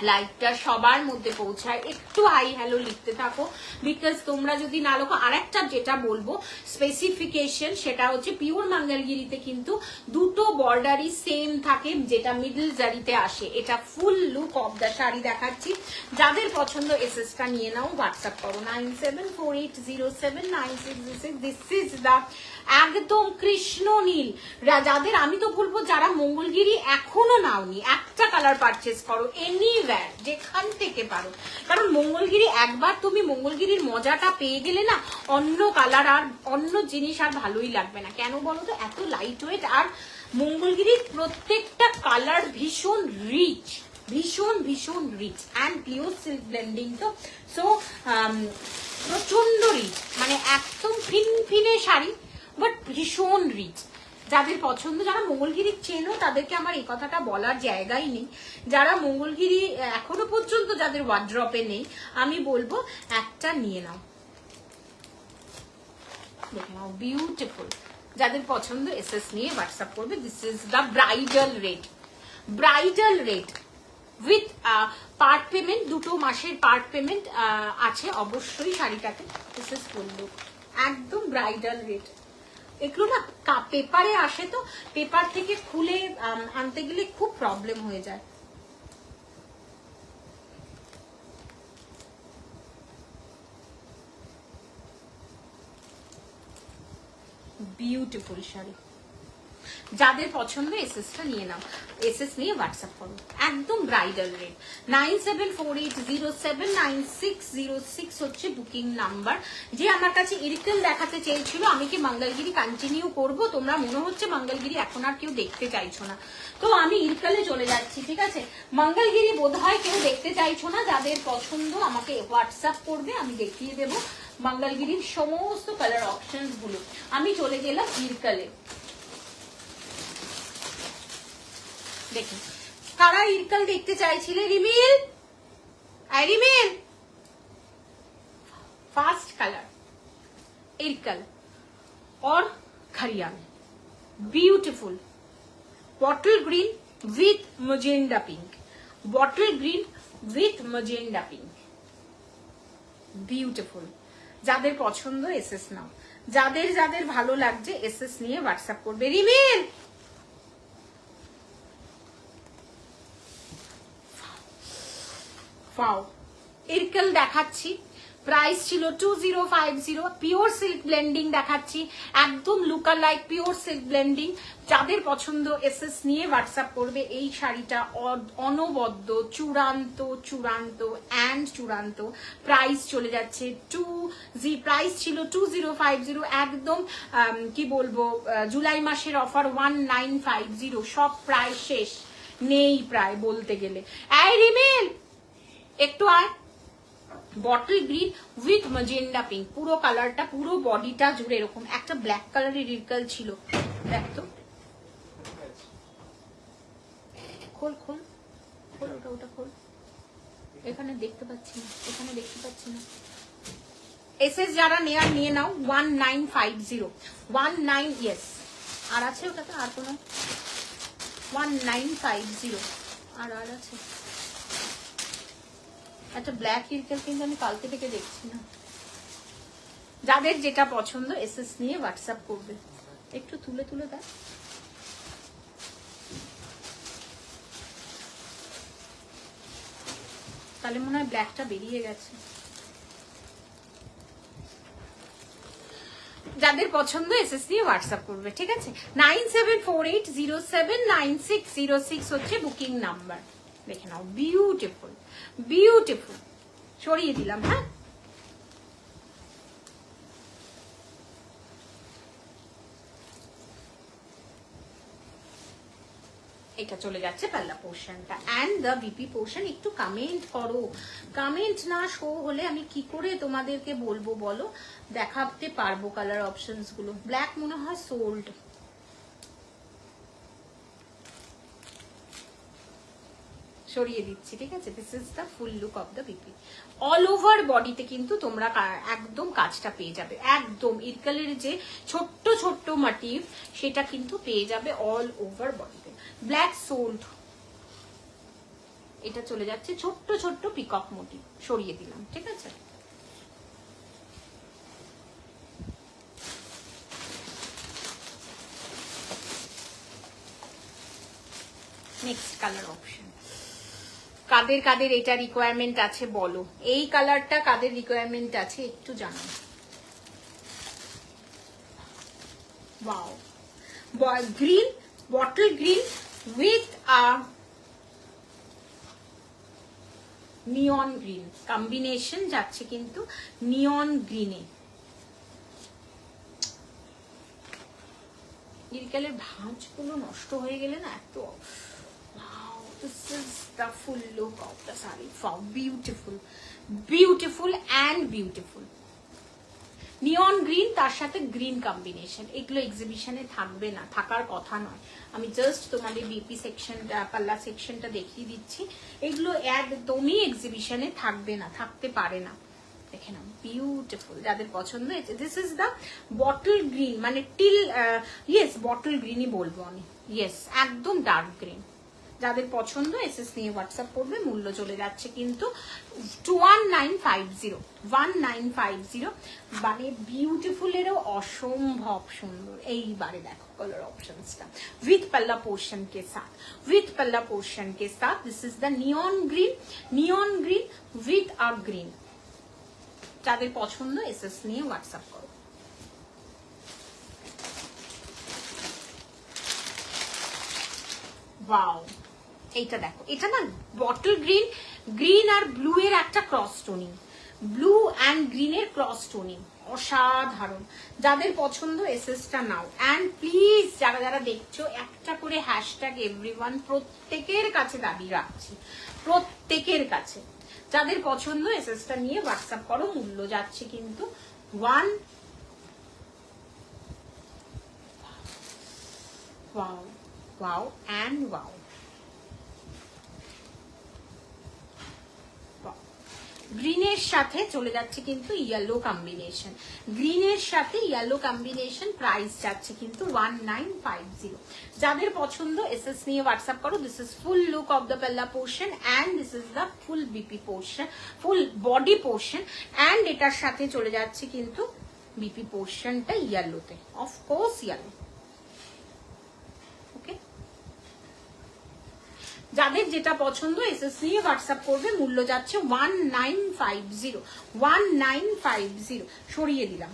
লাইভটা সবার মধ্যে পৌঁছায়। একটু হাই হ্যালো লিখতে থাকো, বিকজ তোমরা যদি না লেখো। আরেকটা যেটা বলবো স্পেসিফিকেশন, সেটা হচ্ছে পিওর মঙ্গলগিরিতে কিন্তু দুটো বর্ডারই সেম থাকে, যেটা মিডল জারিতে আসে। এটা ফুল লুক অফ দ্য শাড়ি দেখাচ্ছি। যাদের পছন্দ এসএসটা নিয়ে নাও, হোয়াটসঅ্যাপ করো 9748079606। দিস ইজ দ্য একদম কৃষ্ণ নীল। যাদের আমি তো বলবো যারা মঙ্গলগিরি এখনো নাওনি, একটা কালার পারচেস করো এনিওয়্যার, যেখান থেকে পারো, কারণ মঙ্গলগিরি একবার তুমি মঙ্গলগিরির মজাটা পেয়ে গেলে না, অন্য কালার আর অন্য জিনিস আর ভালোই লাগবে না। কেন বলো তো? এত লাইট ওয়েট, আর মঙ্গলগিরির প্রত্যেকটা কালার ভীষণ রিচ, ভীষণ ভীষণ rich and pure silk blending. তো সো প্রচন্ড রিচ, মানে একদম ফিনফিনে শাড়ি, বাট ভীষণ রিচ। যাদের পছন্দ, যারা মঙ্গলগিরি চেনো তাদেরকে আমার এই কথাটা বলার জায়গাই নেই। যারা মঙ্গলগিরি এখনো পর্যন্ত যাদের ওয়ার্ড্রপে নেই, আমি বলবো একটা নিয়ে নাও, দেখে নাও বিউটিফুল। যাদের পছন্দ এসএস নিয়ে হোয়াটসঅ্যাপ করবে। This is the bridal red, bridal red with part payment, 2 মাসের পার্ট পেমেন্ট আছে অবশ্যই শাড়িটাতে। দিস ইজ ফুল লুক, একদম ব্রাইডাল রেড। এগুলো না পেপারে আসে, তো পেপার থেকে খুলে আনতে গেলে খুব প্রবলেম হয়ে যায়। বিউটিফুল শাড়ি। যাদের পছন্দ এসএসটা নিয়ে নাও, এসএস নিয়ে হোয়াটসঅ্যাপ করো। একদম ব্রাইডাল রেট। 9748079606 হচ্ছে বুকিং নাম্বার। যে আমার কাছে ইরিকেল দেখাতে চেয়েছিল, আমি কি মঙ্গলগিরি কন্টিনিউ করব? তোমরা মনে হচ্ছে মঙ্গলগিরি এখন আর কেউ দেখতে চাইছো না, তো আমি ইরিকেলে চলে যাচ্ছি, ঠিক আছে? মঙ্গলগিরি বোধহয় কেউ দেখতে চাইছো না, যাদের পছন্দ আমাকে হোয়াটসঅ্যাপ করবে, আমি দেখিয়ে দেবো মঙ্গলগিরির সমস্ত কালার অপশনস গুলো। আমি চলে গেলাম ইরকালে। দেখুন কারা ইরকাল দেখতে চাইছিলে? রিমিল, রিমিল, ফার্স্ট কালার ইরকাল और खरियाल, beautiful bottle green with magenta pink, bottle green with magenta pink, beautiful. যাদের পছন্দ এসএস নাও, যাদের যাদের ভালো লাগছে এসএস নিয়ে হোয়াটসঅ্যাপ করবে। রিমিল, ফাও ইরকেল দেখাচ্ছি, প্রাইস ছিল 2050, পিওর সিল্ক ব্লেন্ডিং দেখাচ্ছি, একদম look like pure silk blending. যাদের পছন্দ এসএস নিয়ে হোয়াটসঅ্যাপ করবে। এই শাড়িটা অনবদ্য চূড়ান্ত চূড়ান্ত অ্যান্ড চূড়ান্ত। প্রাইস চলে যাচ্ছে প্রাইস ছিল 2050, একদম কি বলবো, জুলাই মাসের অফার 1950, সব প্রায় শেষ, নেই প্রায় বলতে গেলে। এই রিমিল একটু আয়। Bottle green with magenta pink, পুরো কালারটা পুরো বডিটা জুড়ে এরকম একটা ব্ল্যাক কালারের রিরকাল ছিল। দেখ তো, খোল খোল খোল, ওটা খোল। এখানে দেখতে পাচ্ছি না, এখানে দেখতে পাচ্ছি না। এসএস যারা নেয়ার নিয়ে নাও। 1950, 19, ইয়েস। আর আছে ওটাতে আর কোনো? 1950 আর আছে একটা ব্ল্যাক ইরকেল, কিন্তু আমি কালকে থেকে দেখছি না। যাদের যেটা পছন্দ এসএস নিয়ে হোয়াটসঅ্যাপ করবে। একটু তুলে তুলে দেয়, তাহলে মনে হয় ব্ল্যাকটা বেরিয়ে গেছে। যাদের পছন্দ এসএস নিয়ে হোয়াটসঅ্যাপ করবে, ঠিক আছে? 9748079606 হচ্ছে বুকিং নাম্বার। দেখে নাও, বিউটিফুল বিউটিফুল। সরিয়ে দিলাম, হ্যাঁ। এটা চলে যাচ্ছে পাল্লা পোর্শনটা এন্ড দ্য বিপি পোর্শন। একটু কমেন্ট করো, কমেন্ট না শো হলে আমি কি করে তোমাদেরকে বলবো বলো, দেখাতে পারবো কালার অপশনস গুলো। ব্ল্যাক মনে হয় সোল্ড, সরিয়ে দিচ্ছি, ঠিক আছে? This is the full look of the BP. All over বডিতে কিন্তু তোমরা একদম কাজটা পেয়ে যাবে, একদম ইরকালের যে ছোট্ট ছোট্ট মোটিভ সেটা কিন্তু পেয়ে যাবে অল ওভার বডিতে। ব্ল্যাক সোল্ড, এটা চলে যাচ্ছে ছোট্ট ছোট্ট পিকক মোটিভ। সরিয়ে দিলাম, ঠিক আছে? Next colour option. কাদের কাদের এটা রিকোয়ারমেন্ট আছে বলো, এই কালারটা কাদের রিকোয়ারমেন্ট আছে একটু জানাও। Wow, green, bottle green with neon green combination যাচ্ছে কিন্তু নিয়ন গ্রিনে। ইরকালের ভাঁজগুলো নষ্ট হয়ে গেলে না এত। This is the full look of the saree. Wow, beautiful, beautiful and beautiful. Neon green তার সাথে গ্রিন কম্বিনেশন, এগুলো এক্সিবিশনে থাকবে না, থাকার কথা নয়। আমি জাস্ট তোমাদের বিপি সেকশনটা, পাল্লা সেকশনটা দেখিয়ে দিচ্ছি। এগুলো একদমই এক্সিবিশনে থাকবে না, থাকতে পারে না। দেখে নাও, বিউটিফুল। যাদের পছন্দ হয়েছে, this is the bottle green, মানে টিল, ইয়েস বটল গ্রিনই বলবো আমি, ইয়েস একদম ডার্ক গ্রিন। যাদের পছন্দ এসএস নিয়ে হোয়াটসঅ্যাপ করবে। মূল্য চলে যাচ্ছে কিন্তু 1950, 1950। মানে বিউটিফুলেরও অসম্ভব সুন্দর। এইবারে দেখো कलर ऑप्शंस का विथ पल्ला पोर्शन के साथ, विथ पल्ला पोर्शन के साथ। This is the neon green with a green. যাদের পছন্দ এসএস নিয়ে হোয়াটসঅ্যাপ করো। ওয়াও, এইটা দেখো, এটা না বটল গ্রিন, গ্রিন আর ব্লু এর একটা ক্রস টোনিং, ব্লু অ্যান্ড গ্রিনের ক্রস টোনিং, অসাধারণ। যাদের পছন্দ এসএসটা নাও। অ্যান্ড প্লিজ যারা যারা দেখছো একটা করে হ্যাশট্যাগ এভরিওয়ান প্রত্যেকের কাছে দাবি রাখছি, প্রত্যেকের কাছে। যাদের পছন্দ এসএসটা নিয়ে হোয়াটসঅ্যাপ করো, মূল্য যাচ্ছে কিন্তু ওয়াও ওয়াও অ্যান্ড ওয়াও। গ্রিনের সাথে চলে যাচ্ছে কিন্তু ইয়েলো কম্বিনেশন, গ্রিনের সাথে ইয়েলো কম্বিনেশন, প্রাইস যাচ্ছে কিন্তু 1950। যাদের পছন্দ এসএস নিয়ে হোয়াটসঅ্যাপ করো। This is full look of the পাল্লা portion and this is the full BP portion, full body portion, and এটার সাথে চলে যাচ্ছে কিন্তু বিপি পোর্শনটা ইয়েলোতে, অফকোর্স ইয়েলো। যাদের যেটা পছন্দ এসএস নিয়ে হোয়াটসঅ্যাপ করবে, মূল্য যাচ্ছে 1950, 1950। সরিয়ে দিলাম।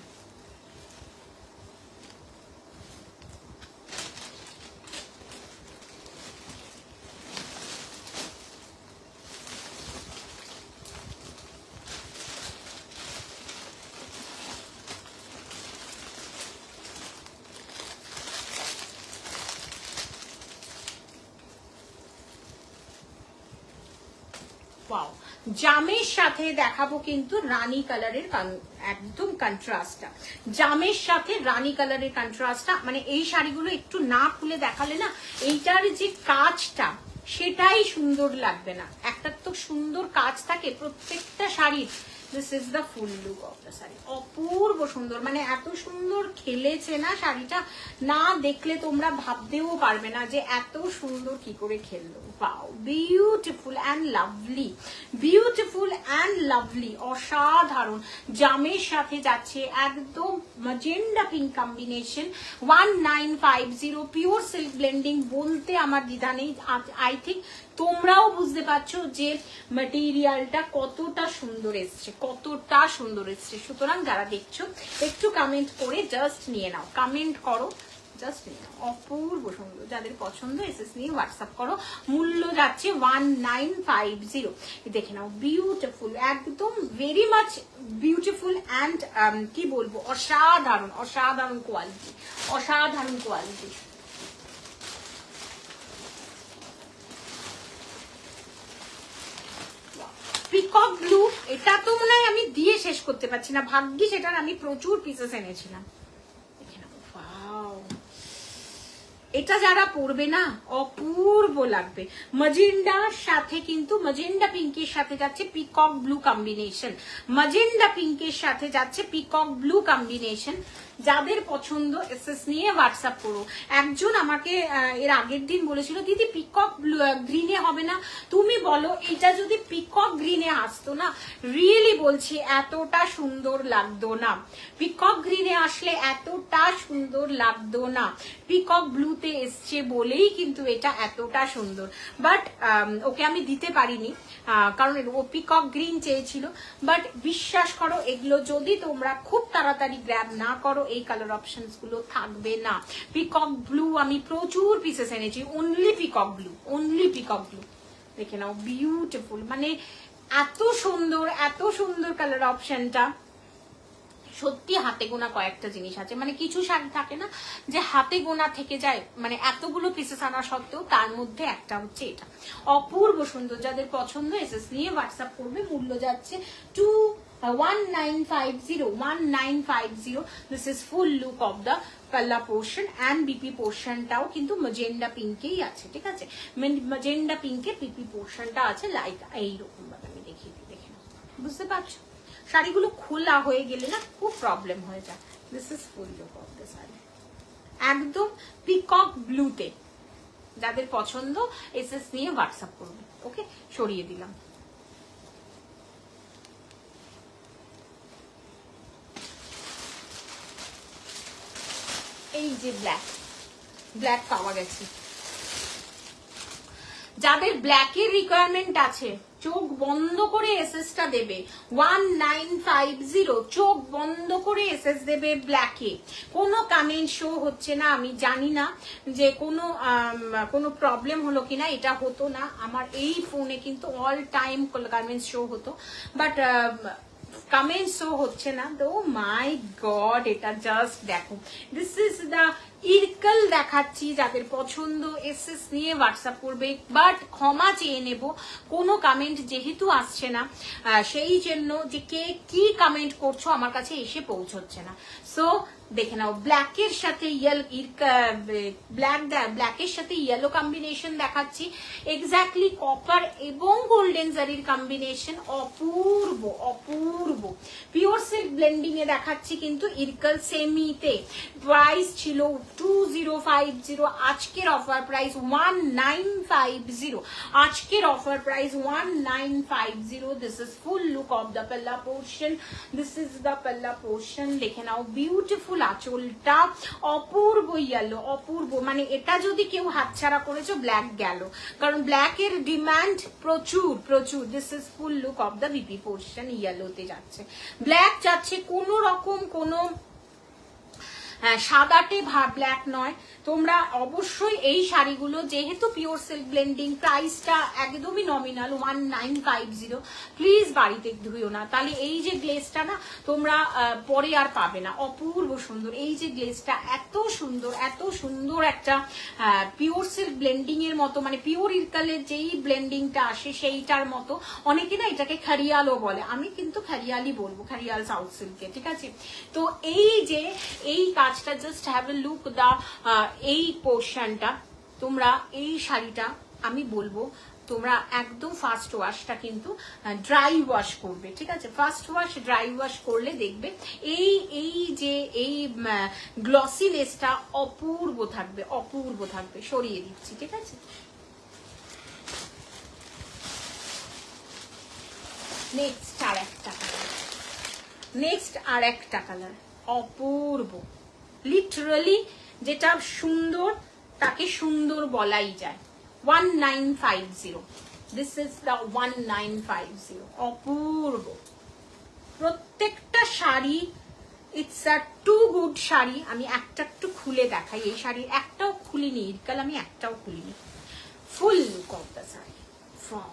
ওয়াও, জামের সাথে দেখাবো কিন্তু রানী কালারের একদম কন্ট্রাস্টটা, জামের সাথে রানী কালারের কন্ট্রাস্টটা। মানে এই শাড়িগুলো একটু না খুলে দেখালে না এইটার যে কাজটা সেটাই সুন্দর লাগবে না। একটা তো সুন্দর কাজ থাকে প্রত্যেকটা শাড়ির। This is the full look of the sari, অপূর্ব সুন্দর। মানে এত সুন্দর খেলেছে না শাড়িটা, না দেখলে তোমরা ভাবতেও পারবে না যে এত সুন্দর কি করে খেললো। Wow, beautiful and lovely, beautiful and lovely, অসাধারণ। জামের সাথে যাচ্ছে একদম magenta pink combination, 1950। Pure silk blending বলতে আমার দ্বিধা নেই। আই থিঙ্ক তোমরাও বুঝতে পারছো যে ম্যাটেরিয়ালটা কতটা সুন্দর এসছে, কতটা সুন্দর এসছে। সুতরাং যারা দেখছো একটু কমেন্ট করে জাস্ট নিয়ে নাও, কমেন্ট করো, জাস্ট নিয়ে নাও। অপূর্ব সুন্দর। যাদের পছন্দ এসএস নিয়ে হোয়াটসঅ্যাপ করো, মূল্য যাচ্ছে 1950। দেখে নাও, বিউটিফুল, একদম ভেরি মাচ বিউটিফুল অ্যান্ড কি বলবো, অসাধারণ, অসাধারণ কোয়ালিটি, অসাধারণ কোয়ালিটি। পিকক ব্লু, এটা তো মনে হয় আমি দিয়ে শেষ করতে পারছি না, ভাগ্যিস এটার আমি প্রচুর পিসেস এনেছিলাম। এটা যারা পরবে না অপূর্ব লাগবে। ম্যাজেন্ডার সাথে কিন্তু ম্যাজেন্ডা পিঙ্কের সাথে যাচ্ছে পিকক ব্লু কম্বিনেশন, ম্যাজেন্ডা পিঙ্কের সাথে যাচ্ছে পিকক ব্লু কম্বিনেশন। যাদের পছন্দ এসএস নিয়ে হোয়াটসঅ্যাপ করো। একজন আমাকে এর আগের দিন বলেছিল দিদি পিকক গ্রিনে হবে না, তুমি বলো এটা যদি পিকক গ্রিনে আসতো না, রিয়েলি বলছি এতটা সুন্দর লাগতো না। পিকক গ্রিনে আসলে এতটা সুন্দর লাগতো না, পিকক ব্লুতে এসছে বলেই কিন্তু এটা এতটা সুন্দর। বাট ওকে আমি দিতে পারিনি, কারণ ও পিকক গ্রিন চেয়েছিল। বাট বিশ্বাস করো এগুলো যদি তোমরা খুব তাড়াতাড়ি গ্র্যাব না করো এই কালার অপশনস গুলো থাকবে না। পিকক ব্লু আমি প্রচুর পিসেস এনেছি, only peacock blue, only peacock blue. দেখে নাও, বিউটিফুল, মানে এত সুন্দর, এত সুন্দর কালার অপশনটা। সত্যি হাতে গোনা কয়েকটা জিনিস আছে, মানে কিছু শাড়ি থাকে না যে হাতে গোনা থেকে যায়, মানে এতগুলো পিসেস আনা সত্ত্বেও তার মধ্যে একটা হচ্ছে এটা। অপূর্ব সুন্দর। যাদের পছন্দ এসএস নিয়ে হোয়াটসঅ্যাপ করবে, মূল্য যাচ্ছে 1950, 1950। This is full look of the পাল্লা পোর্শন অ্যান্ড বিপি পোর্শনটাও কিন্তু ম্যাজেন্ডা পিঙ্কেই আছে, ঠিক আছে? ম্যাজেন্ডা পিঙ্কে বিপি পোর্শনটা আছে, লাইক এইরকম ভাবে আমি দেখিয়ে দিই, দেখে নাও, বুঝতে পারছো? শাড়িগুলো খোলা হয়ে গেলে না খুব প্রবলেম হয়ে যায়। This is full look of the sari, একদম পিকক ব্লুতে। যাদের পছন্দ এসএস নিয়ে হোয়াটসঅ্যাপ করবে। ওকে, সরিয়ে দিলাম। এই যে ব্ল্যাক, ব্ল্যাক পাওয়া গেছে। যাদের ব্ল্যাকের রিকোয়ারমেন্ট আছে চোখ বন্ধ করে এসএসটা দেবে 1950, চোখ বন্ধ করে এসএস দেবে ব্ল্যাকে। কোনো কমেন্ট শো হচ্ছে না, আমি জানি না যে কোনো প্রবলেম হলো কিনা, এটা হতো না আমার এই ফোনে, কিন্তু অল টাইম কমেন্ট শো হতো, বাট কমেন্ট শো হচ্ছে না। তো মাই গড, এটা জাস্ট দেখো, দিস ইজ দ্য ইরকল দেখাচ্ছি। যাদের পছন্দ এসএস নিয়ে হোয়াটসঅ্যাপ করবে, বাট ক্ষমা চেয়ে নেব কোনো কমেন্ট যেহেতু আসছে না, সেই জন্য যে কে কি কমেন্ট করছো আমার কাছে এসে পৌঁছচ্ছে না। সো দেখে নাও, ব্ল্যাকের সাথে ব্ল্যাকের সাথে ইয়েলো কম্বিনেশন দেখাচ্ছি, এক্স্যাক্টলি কপার এবং গোল্ডেন জারির কম্বিনেশন, অপূর্ব অপূর্ব। পিওর সিল্ক ব্লেন্ডিং এ দেখাচ্ছি কিন্তু ইরকল সেমিতে। প্রাইস ছিল 2050, আজকের অফার প্রাইস 1950, আজকের offer price 1950। This is full look of the পাল্লা পোর্শন, দিস ইজ দ্য পাল্লা পোর্শন। দেখে নাও বিউটিফুল আঁচলটা, অপূর্ব ইয়েলো, অপূর্ব। মানে এটা যদি কেউ হাতছাড়া করেছো, ব্ল্যাক গেল, কারণ ব্ল্যাকের ডিমান্ড প্রচুর প্রচুর। This is full look of the BP portion, ইয়েলোতে যাচ্ছে, ব্ল্যাক যাচ্ছে, কোনো রকম কোনো সাদাটে ব্ল্যাক নয়। তোমরা অবশ্যই এই শাড়িগুলো যেহেতু পিওর সিল্ক ব্লেন্ডিং, প্রাইসটা একদমই নমিনাল 1950, প্লিজ বাড়িতে ধুইও না, তাহলে এই যে গ্লেজটা না তোমরা পরে আর পাবে না। অপূর্ব সুন্দর এই যে গ্লেজটা, এত সুন্দর এত সুন্দর একটা পিওর সিল্ক ব্লেন্ডিং এর মতো, মানে পিওর ইরকালের যেই ব্লেন্ডিংটা আসে সেইটার মতো। অনেকে না এটাকে খারিয়ালও বলে, আমি কিন্তু খারিয়ালি বলবো, খারিয়াল সাউথ সিল্কে, ঠিক আছে। তো এই যে এই কাজটা, জাস্ট হ্যাভ এ লুক দা এই পোর্শনটা, তোমরা এই শাড়িটা আমি বলবো তোমরা একদম ফার্স্ট ওয়াশটা কিন্তু ড্রাই ওয়াশ করবে, ঠিক আছে। ফার্স্ট ওয়াশ ড্রাই ওয়াশ করলে দেখবে এই যে এই গ্লসি লেসটা অপূর্ব থাকবে, অপূর্ব থাকবে। সরিয়ে দিচ্ছি, ঠিক আছে। নেক্সট আর একটা কালার, নেক্সট আর একটা কালার, অপূর্ব। লিটারালি যেটা সুন্দর তাকে সুন্দর বলাই যায়। 1950, দিস ইজ দ্য 1950, অপূর্ব। প্রত্যেকটা sari it's a too good sari. আমি একটা একটু খুলে দেখাই, এই শাড়ির একটাও খুলিনি ইরকাল, আমি একটাও খুলিনি। Full look of the sari, from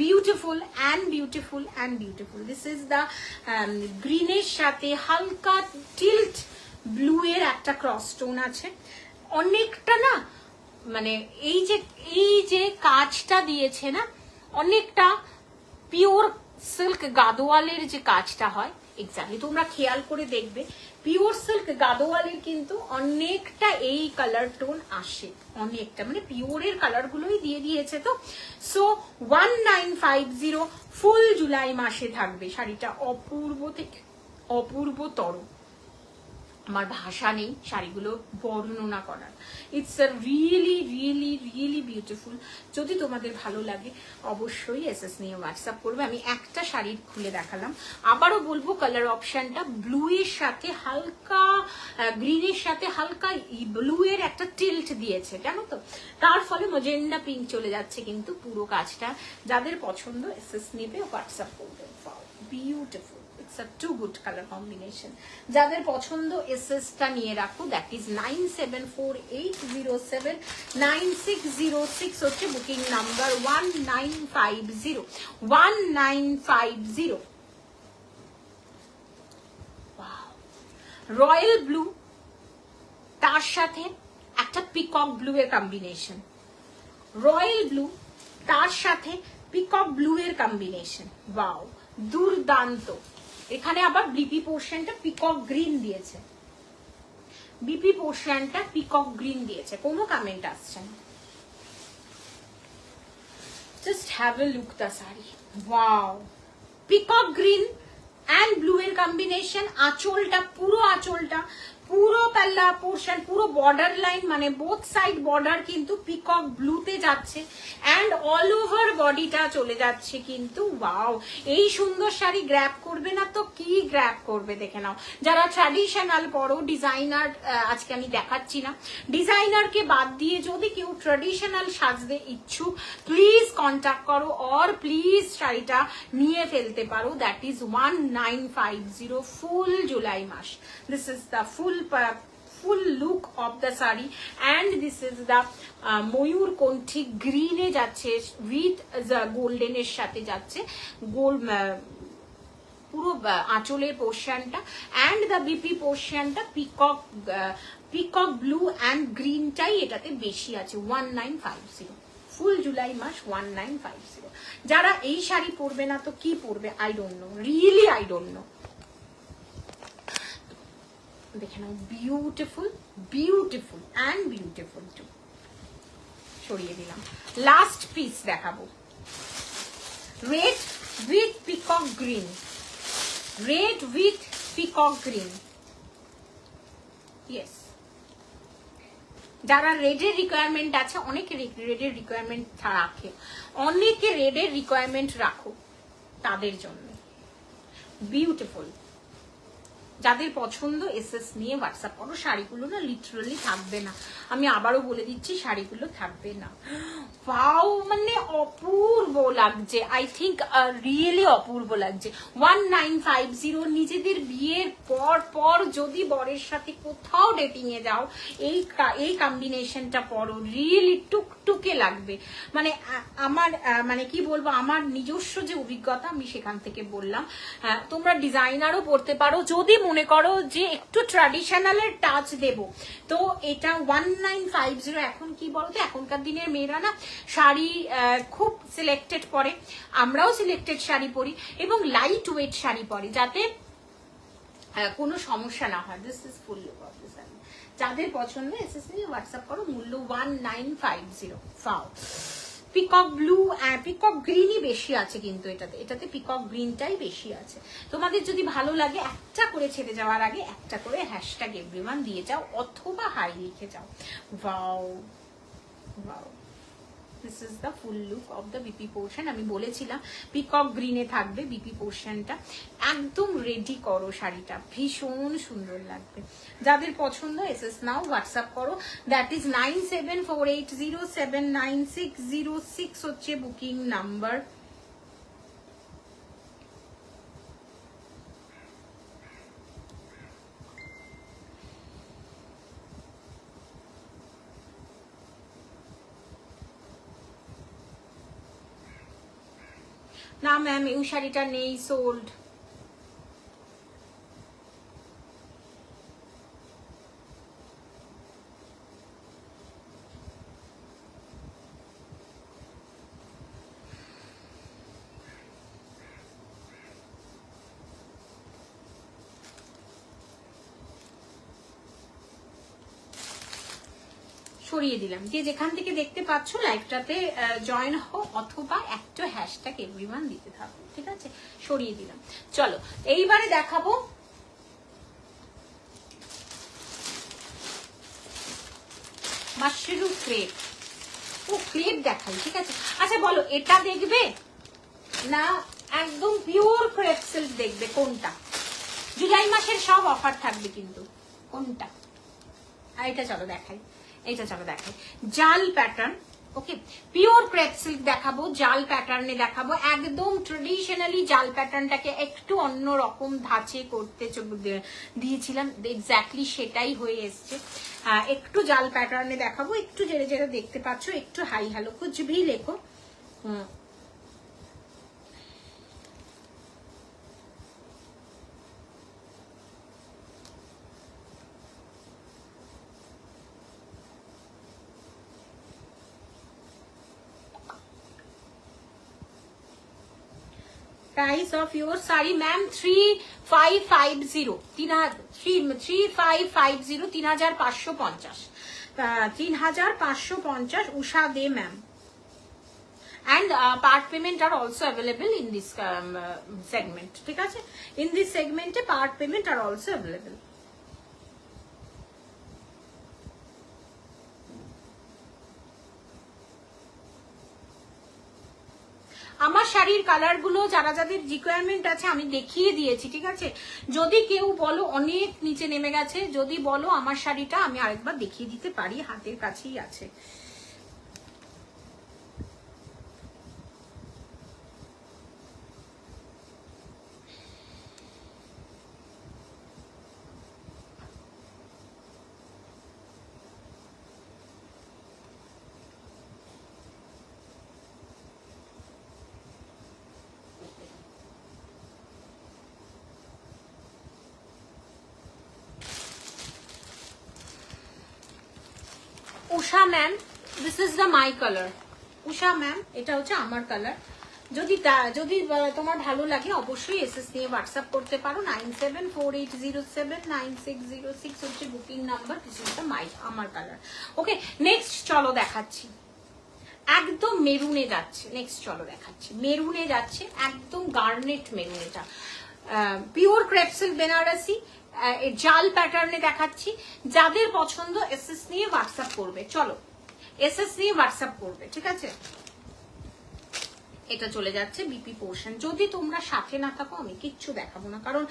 beautiful and beautiful and beautiful. This is the গ্রিনের সাথে হালকা টিল্ট ব্লু এর একটা ক্রস টোন আছে। অনেকটা না মানে এই যে কাজটা দিয়েছে না, অনেকটা পিওর সিল্ক গাদোয়ালের যে কাজটা হয়, এক্স্যাক্টলি তোমরা খেয়াল করে দেখবে পিওর সিল্ক গাদোয়ালের কিন্তু অনেকটা এই কালার টোন আসে, অনেকটা মানে পিওরের কালার গুলোই দিয়ে দিয়েছে। তো সো 1950 ফুল জুলাই মাসে থাকবে শাড়িটা, অপূর্ব থেকে অপূর্বতর। আমার ভাষা নেই শাড়িগুলো বর্ণনা করার। It's a really really really beautiful. যদি তোমাদের ভালো লাগে অবশ্যই এসএস নিয়ে হোয়াটসঅ্যাপ করবে। আমি একটা শাড়ি খুলে দেখালাম, আবারও বলবো কালার অপশনটা ব্লু এর সাথে হালকা গ্রিনের সাথে হালকা ব্লু এর একটা টিল্ট দিয়েছে, জানো তো, তার ফলে মজেন্ডা পিঙ্ক চলে যাচ্ছে কিন্তু পুরো কাজটা। যাদের পছন্দ এসএস নেবে, হোয়াটসঅ্যাপ করবে। Beautiful, it's a too good colour combination. যাদের পছন্দ এসএসটা নিয়ে রাখো, দ্যাট ইজ 9748079606 হচ্ছে বুকিং নাম্বার। 1950 রয়্যাল ব্লু, তার সাথে একটা পিকক ব্লু এর কম্বিনেশন, রয়্যাল ব্লু তার সাথে পিকক ব্লু এর কম্বিনেশন, ওয়াও দুর্দান্ত। এখানে আবার বিপি পোর্শনটা পিকক গ্রিন দিয়েছে, বিপি পোর্শনটা পিকক গ্রিন দিয়েছে, কোনো কমেন্ট আসছে না। Just have a look the sari, wow peacock green and blue এর কম্বিনেশন। আঁচলটা পুরো পুরো পাল্লা পোর্শন, পুরো বর্ডার লাইন মানে বোথ সাইড বর্ডার কিন্তু পিকক ব্লুতে যাচ্ছে অ্যান্ড অল ওভার বডিটা চলে যাচ্ছে কিন্তু। ওয়াও, এই সুন্দর শাড়ি গ্র্যাব করবে না তো কি গ্র্যাব করবে দেখে নাও। যারা ট্র্যাডিশনাল পরো, ডিজাইনার আজকে আমি দেখাচ্ছি না, ডিজাইনারকে বাদ দিয়ে যদি কেউ ট্র্যাডিশনাল সাজতে ইচ্ছুক প্লিজ কন্ট্যাক্ট করো অর প্লিজ শাড়িটা নিয়ে ফেলতে পারো। দ্যাট ইজ 1950 ফুল জুলাই মাস। This is the full look of the saree and this is the ময়ূর কণ্ঠী গ্রিনে যাচ্ছে উইথ গোল্ডেন এর সাথে যাচ্ছে গোল্ড পুরো আঁচলের পোর্শনটা অ্যান্ড দ্য বিপি পোর্শনটা পিকক ব্লু অ্যান্ড গ্রিনটাই এটাতে বেশি আছে। 1950 ফুল জুলাই মাস 1950। যারা এই শাড়ি পরবে না তো কি পরবে? I don't know, really I don't know. দেখে নাও, beautiful beautiful and beautiful too. সরিয়ে দিলাম। লাস্ট পিস দেখাবো, red with peacock green, red with peacock green. Yes, যারা রেডের রিকোয়ারমেন্ট আছে, অনেকে রেডের রিকোয়ারমেন্ট রাখে, অনেকে রেডের রিকোয়ারমেন্ট রাখো, তাদের জন্য বিউটিফুল। যাদের পছন্দ এসএস নিয়ে হোয়াটসঅ্যাপ করো। শাড়িগুলো না লিটারালি থাকবে না, আমি আবারও বলে দিচ্ছি, শাড়িগুলো থাকবে না। ওয়াও, মানে অপূর্ব লাগছে, আই থিঙ্ক রিয়েলি অপূর্ব লাগছে। 1950 নিজেদের বিয়ের পর যদি বরের সাথে কোথাও ডেটিং এ যাও এই কম্বিনেশনটা পরো, রিয়েলি টুকটুকে লাগবে। মানে আমার মানে কি বলবো, আমার নিজস্ব যে অভিজ্ঞতা আমি সেখান থেকে বললাম। তোমরা ডিজাইনারও পরতে পারো যদি মনে করো যে একটু ট্র্যাডিশনালের টাচ দেব, তো এটা 1950। এখন কি বলতো, এখনকার দিনের মেয়েরা না শাড়ি খুব সিলেক্টেড পরে, আমরাও সিলেক্টেড শাড়ি পরি এবং লাইট ওয়েট শাড়ি পরি যাতে কোনো সমস্যা না হয়। This is full look of this sari. যাদের পছন্দ এসএস নিয়ে হোয়াটসঅ্যাপ করো, মূল্য 1950। ফাও, পিকক ব্লু, পিকক গ্রিনই বেশি আছে কিন্তু এটাতে পিকক গ্রিনটাই বেশি আছে। তোমাদের যদি ভালো লাগে একটা করে ছেড়ে যাওয়ার আগে একটা করে হ্যাশট্যাগ এভরিওয়ান দিয়ে যাও অথবা হাই লিখে যাও। Wow wow, this is the full look of the BP portion. আমি বলেছিলাম পিকক গ্রিনে থাকবে বিপি পোর্শনটা। একদম রেডি করো শাড়িটা, ভীষণ সুন্দর লাগবে। যাদের পছন্দ এসএস নাও, হোয়াটসঅ্যাপ করো। দ্যাট ইজ 9748079606 হচ্ছে বুকিং নাম্বার। না ম্যাম, এই শাড়িটা নেই, সোল্ড। সরিয়ে দিলাম। যে যেখান থেকে দেখতে পাচ্ছ লাইভটাতে জয়েন হও অথবা একটা হ্যাশট্যাগ এভরিওয়ান দিতে থাকো, ঠিক আছে? সরিয়ে দিলাম। চলো এইবারে দেখাবো মাশরুম ক্রেপ। ও ক্রেপ দেখাই, ঠিক আছে? আচ্ছা বলো, এটা দেখবে না একদম পিওর ক্রেপ সিল্ক দেখবে? কোনটা? জুলাই মাসের সব অফার থাকবে কিন্তু, কোনটা? আর এটা চলো দেখাই, এটা চলো দেখাই। জাল প্যাটার্ন, ওকে, পিওর ক্রেপ সিল্ক দেখাবো, জাল প্যাটার্নে দেখাবো। একদম ট্রেডিশনালি জাল প্যাটার্নটাকে একটু অন্য রকম ধাঁচে করতে দিয়েছিলাম, এক্স্যাক্টলি সেটাই হয়ে এসছে। একটু জাল প্যাটার্নে দেখাবো, একটু যেটা যেটা দেখতে পাচ্ছ, একটু হাই হ্যালো কুছ ভি লেখো। Price of your saree, ma'am, 3550, 3550, 3550, 3550 Usha De, ma'am. And part payment are also available in this segment, ঠিক আছে? In this segment part payment are also available. আমার শাড়ির কালারগুলো যারা যাদের রিকোয়ারমেন্ট আছে আমি দেখিয়ে দিয়েছি, ঠিক আছে? যদি কেউ বলো অনেক নিচে নেমে গেছে, যদি বলো আমার শাড়িটা আমি আরেকবার দেখিয়ে দিতে পারি, হাতের কাছেই আছে। Usha ma'am, this is the my colour. Usha ma'am, এটা হচ্ছে আমার কালার। যদি তোমার ভালো লাগে অবশ্যই এসএস নিয়ে হোয়াটসঅ্যাপ করতে পারো। 9748079606 হচ্ছে booking number. This is the আমার কালার। ওকে, নেক্সট চলো দেখাচ্ছি। একদম মেরুনে যাচ্ছে, নেক্সট চলো দেখাচ্ছি। মেরুনে যাচ্ছে, একদম গার্নেট মেরুন। এটা পিওর ক্রেপসিল বেনারসি জাল প্যাটার্নে দেখাচ্ছি। যাদের পছন্দ এসএস নিয়ে হোয়াটসঅ্যাপ করবে। চলো এসএস নিয়ে হোয়াটসঅ্যাপ করবে, ঠিক আছে? এটা চলে যাচ্ছে বিপি পোর্শন। যদি তোমরা সাথে না থাকো আমি কিচ্ছু দেখাবো না, কারণ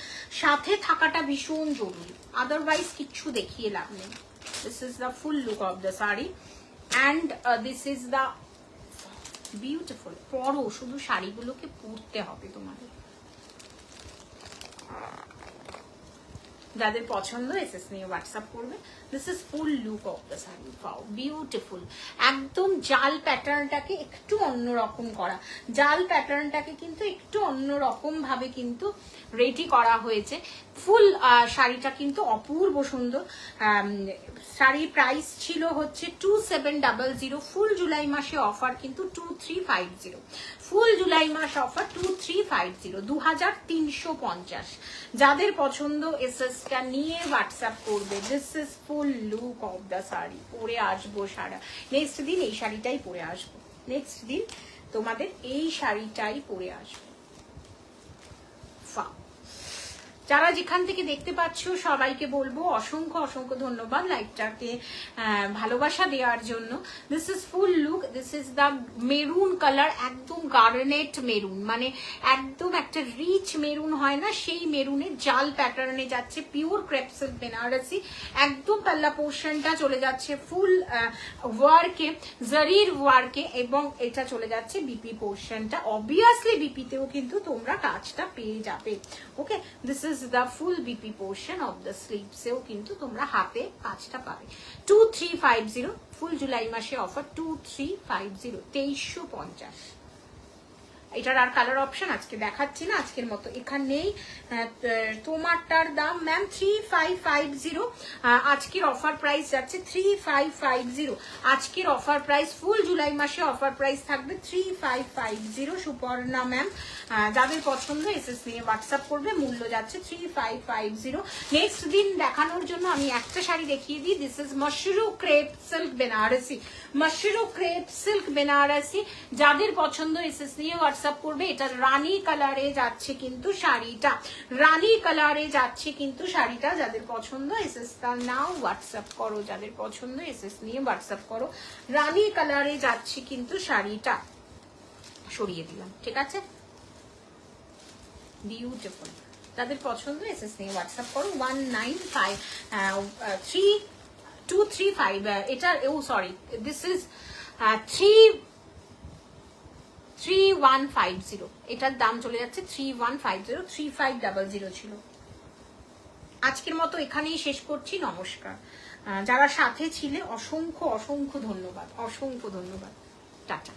সাথে থাকাটা ভীষণ জরুরি, আদারওয়াইজ কিচ্ছু দেখিয়ে লাভ নেই। This is the full look of the sari and this is the beautiful. পরো, শুধু শাড়িগুলোকে পরতে হবে তোমাদের। যাদের পছন্দ এসএস নিয়ে হোয়াটসঅ্যাপ করবে। This is full look of the sari. Wow, beautiful. একদম জাল প্যাটার্নটাকে একটু অন্যরকম করা, জাল প্যাটার্নটাকে কিন্তু একটু অন্যরকম ভাবে কিন্তু রেডি করা হয়েছে। ফুল শাড়িটা কিন্তু অপূর্ব সুন্দর। শাড়ির প্রাইস ছিল হচ্ছে 2700। ফুল জুলাই মাসে অফার কিন্তু 2350। ফুল জুলাই মাস অফার 2350, 2350। যাদের পছন্দ এসএসটা নিয়ে হোয়াটসঅ্যাপ করবে। This is full look of the sari. পরে আসবো সারা নেক্সট দিন এই শাড়িটাই পরে আসবো। নেক্সট দিন তোমাদের এই শাড়িটাই পরে আসবো। যারা যেখান থেকে দেখতে পাচ্ছ সবাইকে বলবো অসংখ্য অসংখ্য ধন্যবাদ লাইভটাকে ভালোবাসা দেওয়ার জন্য। This is full look. This is the maroon colour, একদম গার্নেট মেরুন, মানে একদম একটা রিচ মেরুন হয় না, সেই মেরুনের জাল প্যাটার্নে যাচ্ছে। পিওর ক্রেপসিল বেনারসি, একদম পাল্লা পোর্শনটা চলে যাচ্ছে ফুল ওয়ার্কে, জারির ওয়ার্কে, এবং এটা চলে যাচ্ছে বিপি পোর্শনটা। অবভিয়াসলি বিপিতেও কিন্তু তোমরা কাজটা পেয়ে যাবে। Okay, this is the full BP portion of the sleeves এও কিন্তু তোমরা হাতে কাজটা পাবে। 2350 ফুল জুলাই মাসে অফার 2350, 2350। এটার আর কালার অপশন আজকে দেখাচ্ছি না, আজকের মতো এখানে নেই। তোমারটার দাম ম্যাম 3550। আজকের অফার প্রাইস যাচ্ছে 3550। আজকের অফার প্রাইস ফুল জুলাই মাসে অফার প্রাইস থাকবে 3550। সুপর্ণা ম্যাম, যাদের পছন্দ এসএস নিয়ে হোয়াটসঅ্যাপ করবে। মূল্য যাচ্ছে 3550। নেক্সট দিন দেখানোর জন্য আমি একটা শাড়ি দেখিয়ে দিই। This is mashru crepe silk Banarasi. Mashru crepe silk Banarasi, যাদের পছন্দ এসএস নিয়ে হোয়াটসঅ্যাপ করবে। এটা রানী কালারে যাচ্ছে কিন্তু শাড়িটা, রানী কালারে যাচ্ছে কিন্তু শাড়িটা। যাদের পছন্দ এসএস নাও হোয়াটসঅ্যাপ করো, যাদের পছন্দ এসএস নিয়ে হোয়াটসঅ্যাপ করো। রানী কালারে যাচ্ছে কিন্তু শাড়িটা, সরিয়ে দিলাম, ঠিক আছে? বিউটিফুল। যাদের পছন্দ এসএস নিয়ে হোয়াটসঅ্যাপ করো। 195325। এটা সরি, দিস ইজ 3150। এটার দাম চলে যাচ্ছে 3150, 3500 ছিল। আজকের মতো এখানেই শেষ করছি। নমস্কার। যারা সাথে ছিলে অসংখ্য অসংখ্য ধন্যবাদ, অসংখ্য ধন্যবাদ। টাটা।